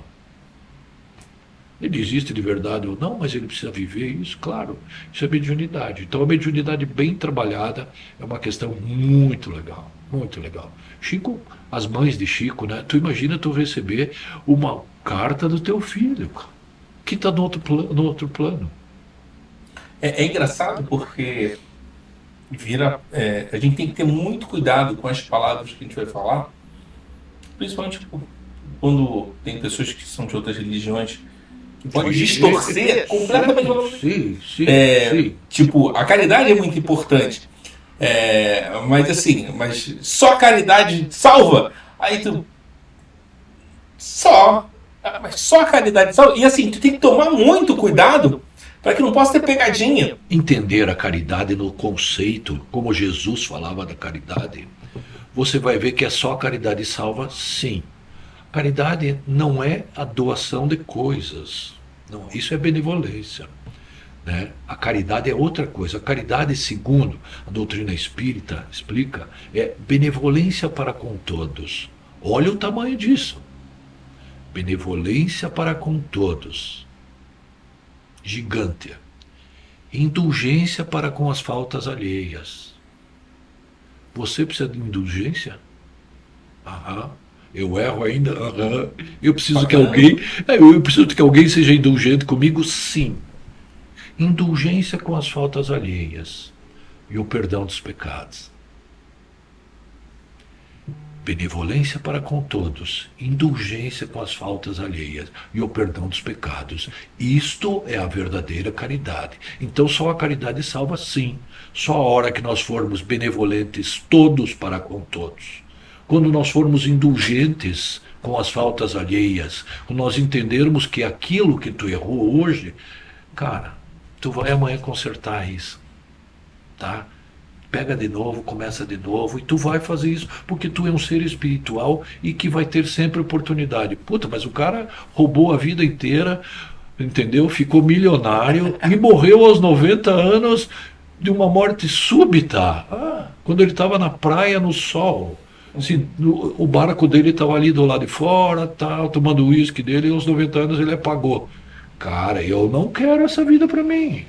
Ele existe de verdade ou não, mas ele precisa viver isso, claro. Isso é mediunidade. Então a mediunidade bem trabalhada é uma questão muito legal. Muito legal. Chico, as mães de Chico, né? Tu imagina tu receber uma carta do teu filho, que está no outro plano. É engraçado porque a gente tem que ter muito cuidado com as palavras que a gente vai falar, principalmente quando tem pessoas que são de outras religiões que podem distorcer completamente. Sim, sim, sim. Tipo, a caridade é muito importante. Mas assim, mas só a caridade salva. Aí tu. Mas só a caridade salva. E assim, tu tem que tomar muito cuidado para que não possa ter pegadinha. Entender a caridade no conceito, como Jesus falava da caridade, você vai ver que é só a caridade salva, sim. Caridade não é a doação de coisas. Não, isso é benevolência. Né? A caridade é outra coisa. A caridade, segundo a doutrina espírita explica, é benevolência para com todos. Olha o tamanho disso. Benevolência para com todos. Gigante. Indulgência para com as faltas alheias. Você precisa de indulgência? Aham. Eu erro ainda? Aham. Eu Pra preciso que alguém, caramba. eu preciso que alguém seja indulgente comigo? Sim. Indulgência com as faltas alheias e o perdão dos pecados. Benevolência para com todos, indulgência com as faltas alheias e o perdão dos pecados. Isto é a verdadeira caridade. Então só a caridade salva, sim. Só a hora que nós formos benevolentes todos para com todos. Quando nós formos indulgentes com as faltas alheias, quando nós entendermos que aquilo que tu errou hoje, cara, tu vai amanhã consertar isso, tá? Pega de novo, começa de novo, e tu vai fazer isso, porque tu é um ser espiritual e que vai ter sempre oportunidade. Puta, mas o cara roubou a vida inteira, entendeu? Ficou milionário e morreu aos 90 anos de uma morte súbita. Quando ele estava na praia, no sol. Se, o barco dele estava ali do lado de fora, tal, tomando o uísque dele, e aos 90 anos ele apagou. Cara, eu não quero essa vida para mim.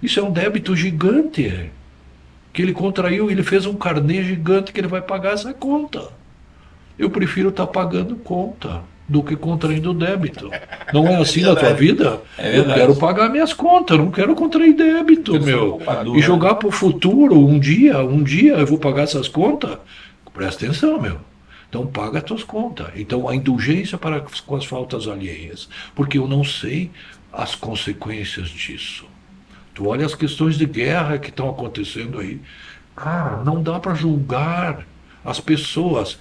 Isso é um débito gigante que ele contraiu, ele fez um carnê gigante que ele vai pagar essa conta. Eu prefiro estar pagando conta do que contraindo débito. Não é É assim na tua verdade. vida? É Eu quero verdade. pagar minhas contas, não quero contrair débito, Eu sou um meu. E poupador, né? jogar para o futuro, um dia eu vou pagar essas contas? Presta atenção, meu. Então paga as tuas contas. Então a indulgência para com as faltas alheias, porque eu não sei as consequências disso. Tu olha as questões de guerra que estão acontecendo aí. Cara, não dá para julgar as pessoas.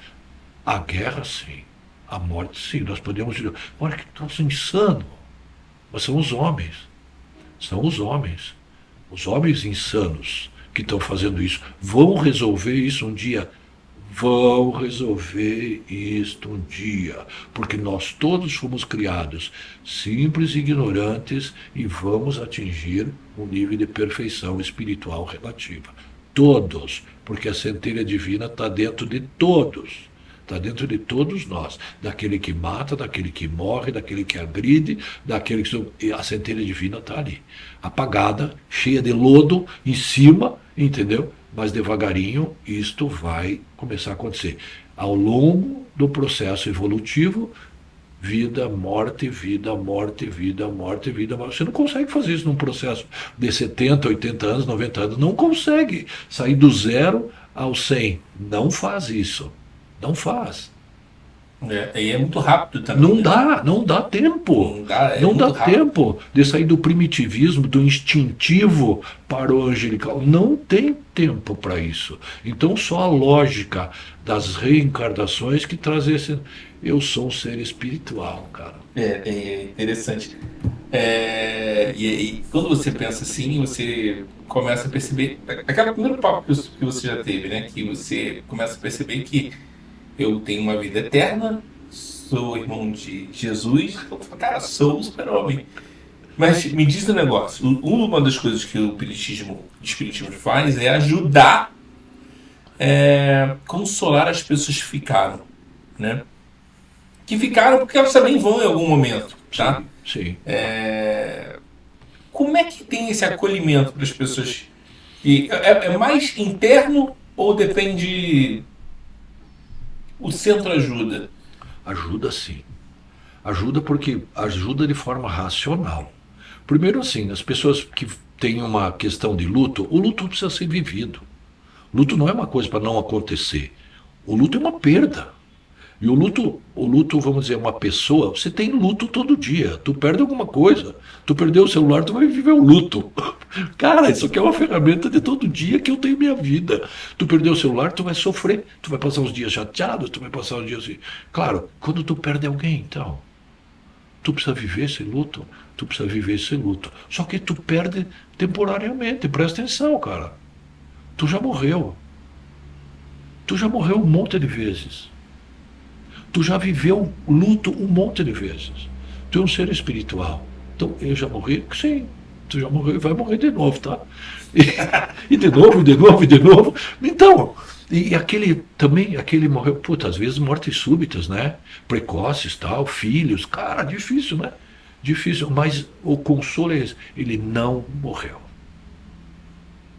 A guerra, sim. A morte, sim. Nós podemos dizer, olha que troço insano. Mas são os homens. São os homens. Os homens insanos que estão fazendo isso. Vão resolver isso um dia. Vão resolver isto um dia, porque nós todos fomos criados simples e ignorantes e vamos atingir um nível de perfeição espiritual relativa. Todos, porque a centelha divina está dentro de todos. Está dentro de todos nós, daquele que mata, daquele que morre, daquele que agride, daquele que. E a centelha divina está ali, apagada, cheia de lodo em cima, entendeu? Mas devagarinho isto vai começar a acontecer. Ao longo do processo evolutivo, vida, morte, vida, morte, vida, morte, vida. Você não consegue fazer isso num processo de 70, 80 anos, 90 anos. Não consegue sair do zero ao 100. Não faz isso. Não faz. E é muito rápido também, Não né? dá, não dá tempo. Não dá, é Não dá muito rápido. tempo de sair do primitivismo, do instintivo para o angelical. Não tem tempo para isso. Então só a lógica das reencarnações que traz esse. Eu sou um ser espiritual, cara. É interessante. E quando você pensa assim, você começa a perceber. Aquele primeiro papo que você já teve, né? Que você começa a perceber que eu tenho uma vida eterna, sou irmão de Jesus. Eu falo, cara, sou um super-homem. Mas me diz um negócio: uma das coisas que o espiritismo faz é ajudar, consolar as pessoas que ficaram, né? Que ficaram porque elas também vão em algum momento, tá? Sim, sim. Como é que tem esse acolhimento para as pessoas? É mais interno ou depende? O centro ajuda? Ajuda sim. Ajuda porque ajuda de forma racional. Primeiro, assim, as pessoas que têm uma questão de luto, o luto precisa ser vivido. Luto não é uma coisa para não acontecer. O luto é uma perda. E o luto, vamos dizer, uma pessoa, você tem luto todo dia. Tu perde alguma coisa. Tu perdeu o celular, tu vai viver o luto. Cara, isso aqui é uma ferramenta de todo dia que eu tenho minha vida. Tu perdeu o celular, tu vai sofrer. Tu vai passar uns dias chateado, tu vai passar uns dias assim. Claro, quando tu perde alguém, então, tu precisa viver esse luto. Tu precisa viver esse luto. Só que tu perde temporariamente. Presta atenção, cara. Tu já morreu. Tu já morreu um monte de vezes. Tu já viveu luto um monte de vezes. Tu é um ser espiritual. Então, eu já morri? Sim. Tu já morreu e vai morrer de novo, tá? E de novo, de novo, de novo. Então, e aquele também, aquele morreu, puta, às vezes mortes súbitas, né? Precoces, tal, filhos. Cara, difícil, né? Difícil, mas o consolo é esse. Ele não morreu.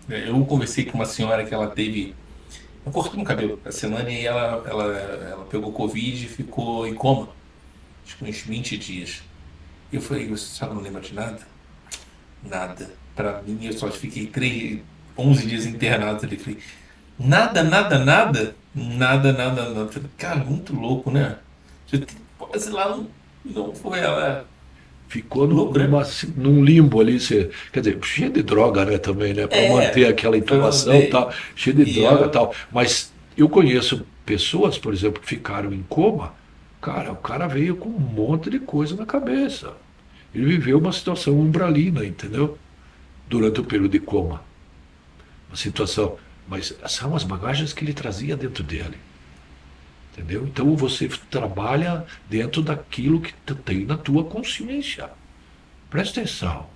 Eu conversei com uma senhora que ela teve não cortou meu cabelo a semana e ela pegou Covid e ficou em coma, acho que uns 20 dias. E eu falei, você sabe, não lembra de nada? Nada. Pra mim, eu só fiquei 11 dias internado ali. Falei, nada, nada, nada? Nada, nada, nada. Falei, cara, muito louco, né? Você tem quase lá, não foi ela. Ficou Louco, né? num limbo ali, você, quer dizer, cheio de droga, né, também, né, para manter É, aquela foi intubação e mandei. tal, cheio de E droga e ela. tal. Mas eu conheço pessoas, por exemplo, que ficaram em coma, cara, o cara veio com um monte de coisa na cabeça. Ele viveu uma situação umbralina, entendeu? Durante o período de coma. Uma situação. Mas são as bagagens que ele trazia dentro dele. Entendeu? Então você trabalha dentro daquilo que tu tem na tua consciência. Presta atenção.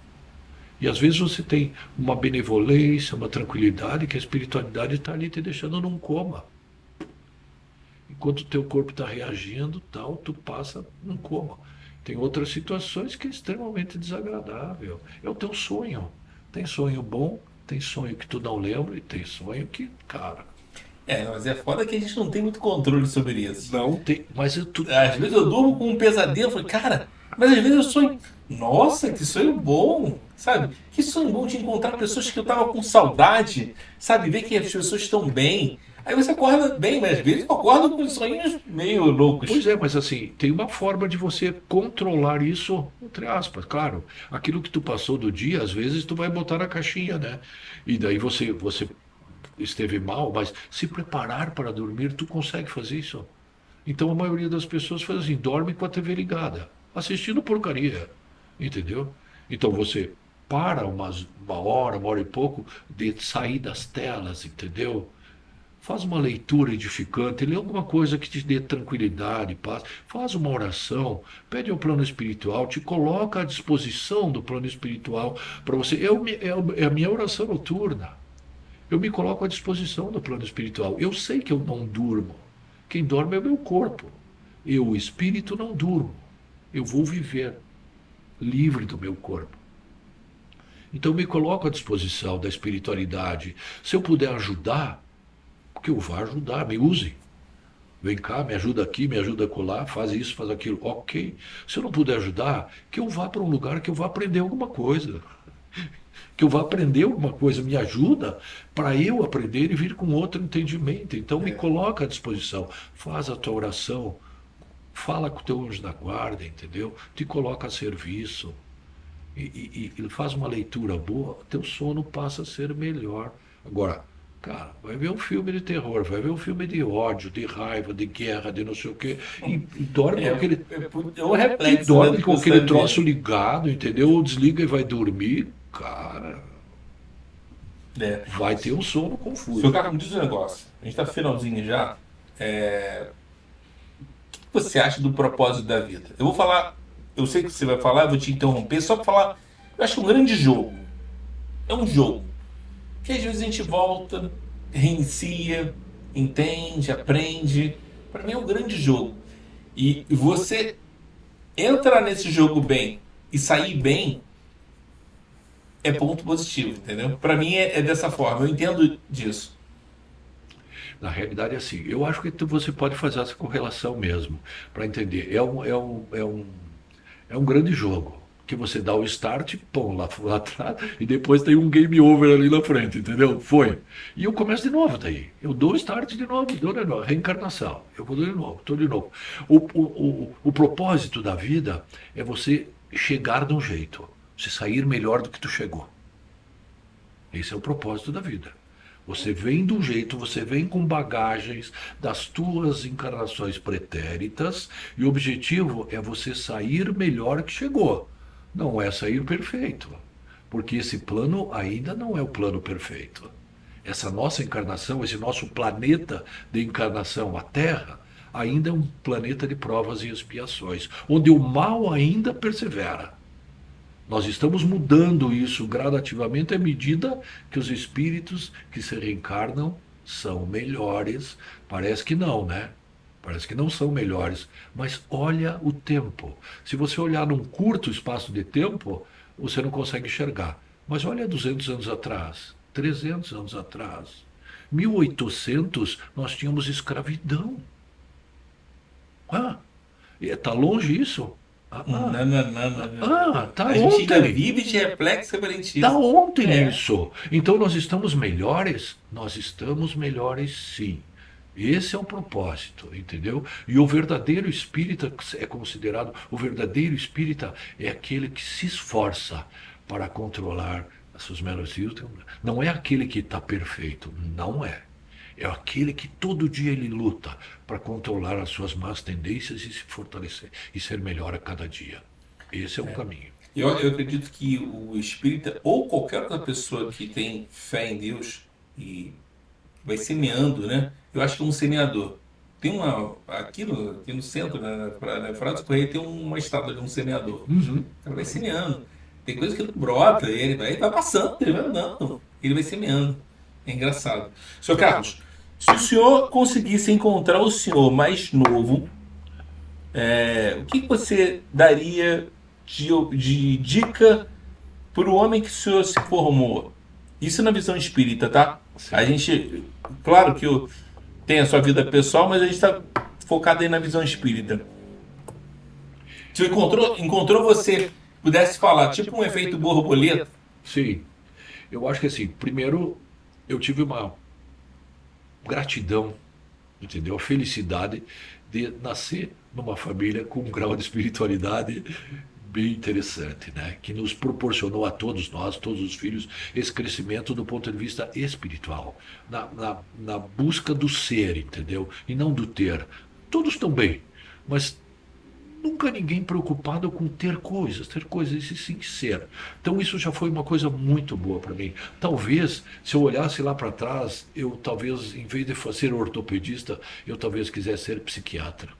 E às vezes você tem uma benevolência, uma tranquilidade, que a espiritualidade está ali te deixando num coma. Enquanto o teu corpo está reagindo, tal, tu passa num coma. Tem outras situações que é extremamente desagradável. É o teu sonho. Tem sonho bom, tem sonho que tu não lembra e tem sonho que, cara, É, mas é foda que a gente não tem muito controle sobre isso. não tem. Mas Às vezes eu durmo com um pesadelo, eu falei, cara, mas às vezes eu sonho. Nossa, que sonho bom, sabe? Que sonho bom de encontrar pessoas que eu tava com saudade, sabe? Ver que as pessoas estão bem. Aí você acorda bem, mas às vezes eu acordo com sonhos meio Pois loucos. é, mas assim, tem uma forma de você controlar isso, entre aspas, claro. Aquilo que tu passou do dia, às vezes tu vai botar na caixinha, né? E daí você esteve mal, mas se preparar para dormir, tu consegue fazer isso. Então a maioria das pessoas faz assim, dorme com a TV ligada, assistindo porcaria, entendeu? Então você para uma hora e pouco de sair das telas, entendeu? Faz uma leitura edificante, lê alguma coisa que te dê tranquilidade, paz. Faz uma oração, pede ao plano espiritual, te coloca à disposição do plano espiritual para você. É a minha oração noturna. Eu me coloco à disposição do plano espiritual. Eu sei que eu não durmo. Quem dorme é o meu corpo. Eu, o espírito, não durmo. Eu vou viver livre do meu corpo. Então eu me coloco à disposição da espiritualidade. Se eu puder ajudar, que eu vá ajudar, me use. Vem cá, me ajuda aqui, me ajuda acolá, faz isso, faz aquilo. Ok. Se eu não puder ajudar, que eu vá para um lugar que eu vá aprender alguma coisa. Que eu vá aprender alguma coisa, me ajuda para eu aprender e vir com outro entendimento. Então me É. coloca à disposição, faz a tua oração, fala com o teu anjo da guarda, entendeu? Te coloca a serviço e faz uma leitura boa, teu sono passa a ser melhor. Agora, cara, vai ver um filme de terror, vai ver um filme de ódio, de raiva, de guerra, de não sei o quê, e dorme É, com aquele. é um E reflexo, né, dorme do que com você aquele está troço vivendo. ligado, entendeu? Ou desliga e vai dormir, cara, É. vai ter um sono Seu confuso. cara, me diz um negócio. A gente tá finalzinho já. O que você acha do propósito da vida? Eu vou falar, eu sei que você vai falar, eu vou te interromper, só para falar. Eu acho que é um grande jogo. É um jogo. Que às vezes a gente volta, reinicia, entende, aprende. Para mim é um grande jogo. E você entrar nesse jogo bem e sair bem é ponto positivo, entendeu? Para mim é dessa forma. Eu entendo disso. Na realidade, é assim, eu acho que você pode fazer essa correlação mesmo, para entender. É um grande jogo. Que você dá o start, pô, lá atrás, e depois tem um game over ali na frente, entendeu? Foi. E eu começo de novo daí. Eu dou o start de novo, dou de novo. Reencarnação. Eu vou de novo, estou de novo. O propósito da vida é você chegar de um jeito. Você sair melhor do que tu chegou. Esse é o propósito da vida. Você vem de um jeito, você vem com bagagens das tuas encarnações pretéritas e o objetivo é você sair melhor que chegou. Não é sair perfeito, porque esse plano ainda não é o plano perfeito. Essa nossa encarnação, esse nosso planeta de encarnação, a Terra, ainda é um planeta de provas e expiações, onde o mal ainda persevera. Nós estamos mudando isso gradativamente à medida que os espíritos que se reencarnam são melhores. Parece que não, né? Parece que não são melhores. Mas olha o tempo. Se você olhar num curto espaço de tempo, você não consegue enxergar. Mas olha 200 anos atrás, 300 anos atrás, 1800 nós tínhamos escravidão. Ah, tá longe isso? Não, não, não, não, não. Tá A gente ainda ontem. vive de reflexo referente a Tá isso. ontem É. isso. Então nós estamos melhores? Nós estamos melhores sim. Esse é o propósito, entendeu? E o verdadeiro espírita é considerado, o verdadeiro espírita é aquele que se esforça para controlar as suas melodias. Não é aquele que está perfeito, não é. É aquele que todo dia ele luta para controlar as suas más tendências e se fortalecer e ser melhor a cada dia. Esse é o caminho. Eu acredito que o espírita, ou qualquer outra pessoa que tem fé em Deus e vai semeando, né? Eu acho que é um semeador. Tem uma. Aqui no centro, né, na Frade Correia, tem uma estátua de um semeador. Uhum. O cara vai semeando. Tem coisa que não brota, ele vai passando, ele vai andando. Ele vai semeando. É engraçado. Senhor Carlos, se o senhor conseguisse encontrar o senhor mais novo, o que você daria de dica para o homem que o senhor se formou? Isso na visão espírita, tá? A Sim. gente, claro que tem a sua vida pessoal, mas a gente está focado aí na visão espírita. Se encontrou você, pudesse falar, tipo um efeito borboleta. Sim. Eu acho que assim, primeiro eu tive uma gratidão, entendeu? A felicidade de nascer numa família com um grau de espiritualidade bem interessante, né? Que nos proporcionou a todos nós, todos os filhos, esse crescimento do ponto de vista espiritual, na busca do ser, entendeu? E não do ter. Todos estão bem, mas nunca ninguém preocupado com ter coisas, esse sim ser. Então isso já foi uma coisa muito boa para mim. Talvez, se eu olhasse lá para trás, eu talvez, em vez de ser ortopedista, eu talvez quisesse ser psiquiatra.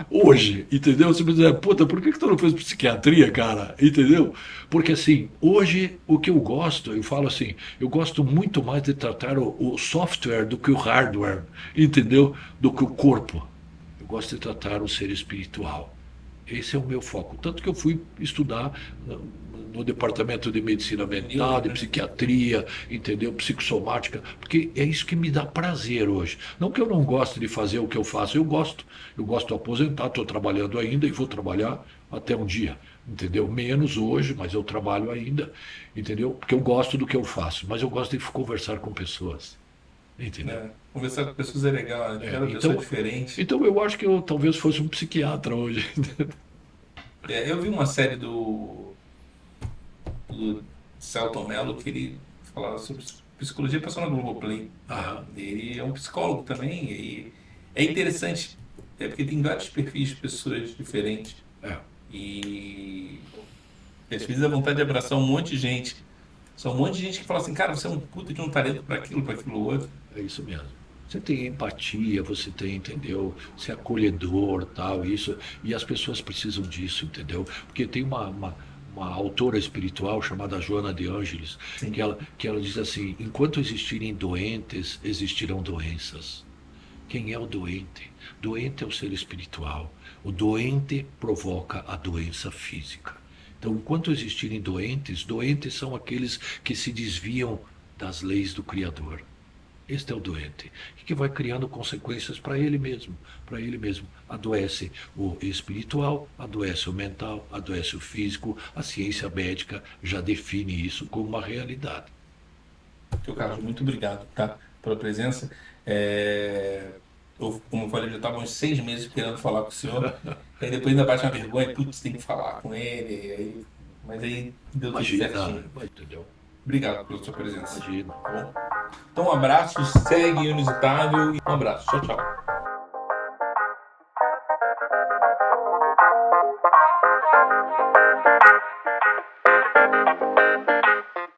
Hoje, entendeu? Você me diz, puta, por que tu não fez psiquiatria, cara? Entendeu? Porque assim, hoje o que eu gosto, eu falo assim, eu gosto muito mais de tratar o software do que o hardware, entendeu? Do que o corpo. Eu gosto de tratar o ser espiritual. Esse é o meu foco. Tanto que eu fui estudar no departamento de medicina mental, de psiquiatria, entendeu? Psicossomática, porque é isso que me dá prazer hoje. Não que eu não goste de fazer o que eu faço, eu gosto. Eu gosto de aposentar, estou trabalhando ainda e vou trabalhar até um dia, entendeu? Menos hoje, mas eu trabalho ainda, entendeu? Porque eu gosto do que eu faço, mas eu gosto de conversar com pessoas, entendeu? Né? Conversar com pessoas é legal, né? Cada pessoa é Então, diferente. então eu acho que eu talvez fosse um psiquiatra hoje. Eu vi uma série do Selton Mello que ele falava sobre psicologia pessoal na Globoplay. Ah, Ele é um psicólogo também e é interessante, porque tem vários perfis de pessoas diferentes é, e às vezes a vontade de abraçar um monte de gente. São um monte de gente que fala assim, cara, você é um puta de um talento para aquilo outro. é isso mesmo. Você tem empatia, você tem, entendeu? Você é acolhedor, tal, isso. E as pessoas precisam disso, entendeu? Porque tem uma autora espiritual chamada Joana de Ângeles, Sim. que ela diz assim: enquanto existirem doentes, existirão doenças. Quem é o doente? Doente é o ser espiritual. O doente provoca a doença física. Então, enquanto existirem doentes, doentes são aqueles que se desviam das leis do Criador. Este é o doente, que vai criando consequências para ele mesmo, para ele mesmo. Adoece o espiritual, adoece o mental, adoece o físico. A ciência médica já define isso como uma realidade. Teu Carlos, muito obrigado, tá? Pela presença. Como eu falei, já estava uns 6 meses querendo falar com o senhor. Aí depois ainda bate uma vergonha, putz, tem que falar com ele. Mas aí deu tudo Imagina, certinho. entendeu? Obrigado pela sua presença. Imagina. Tá bom? Então, um abraço, segue Inusitável e um abraço. Tchau, tchau.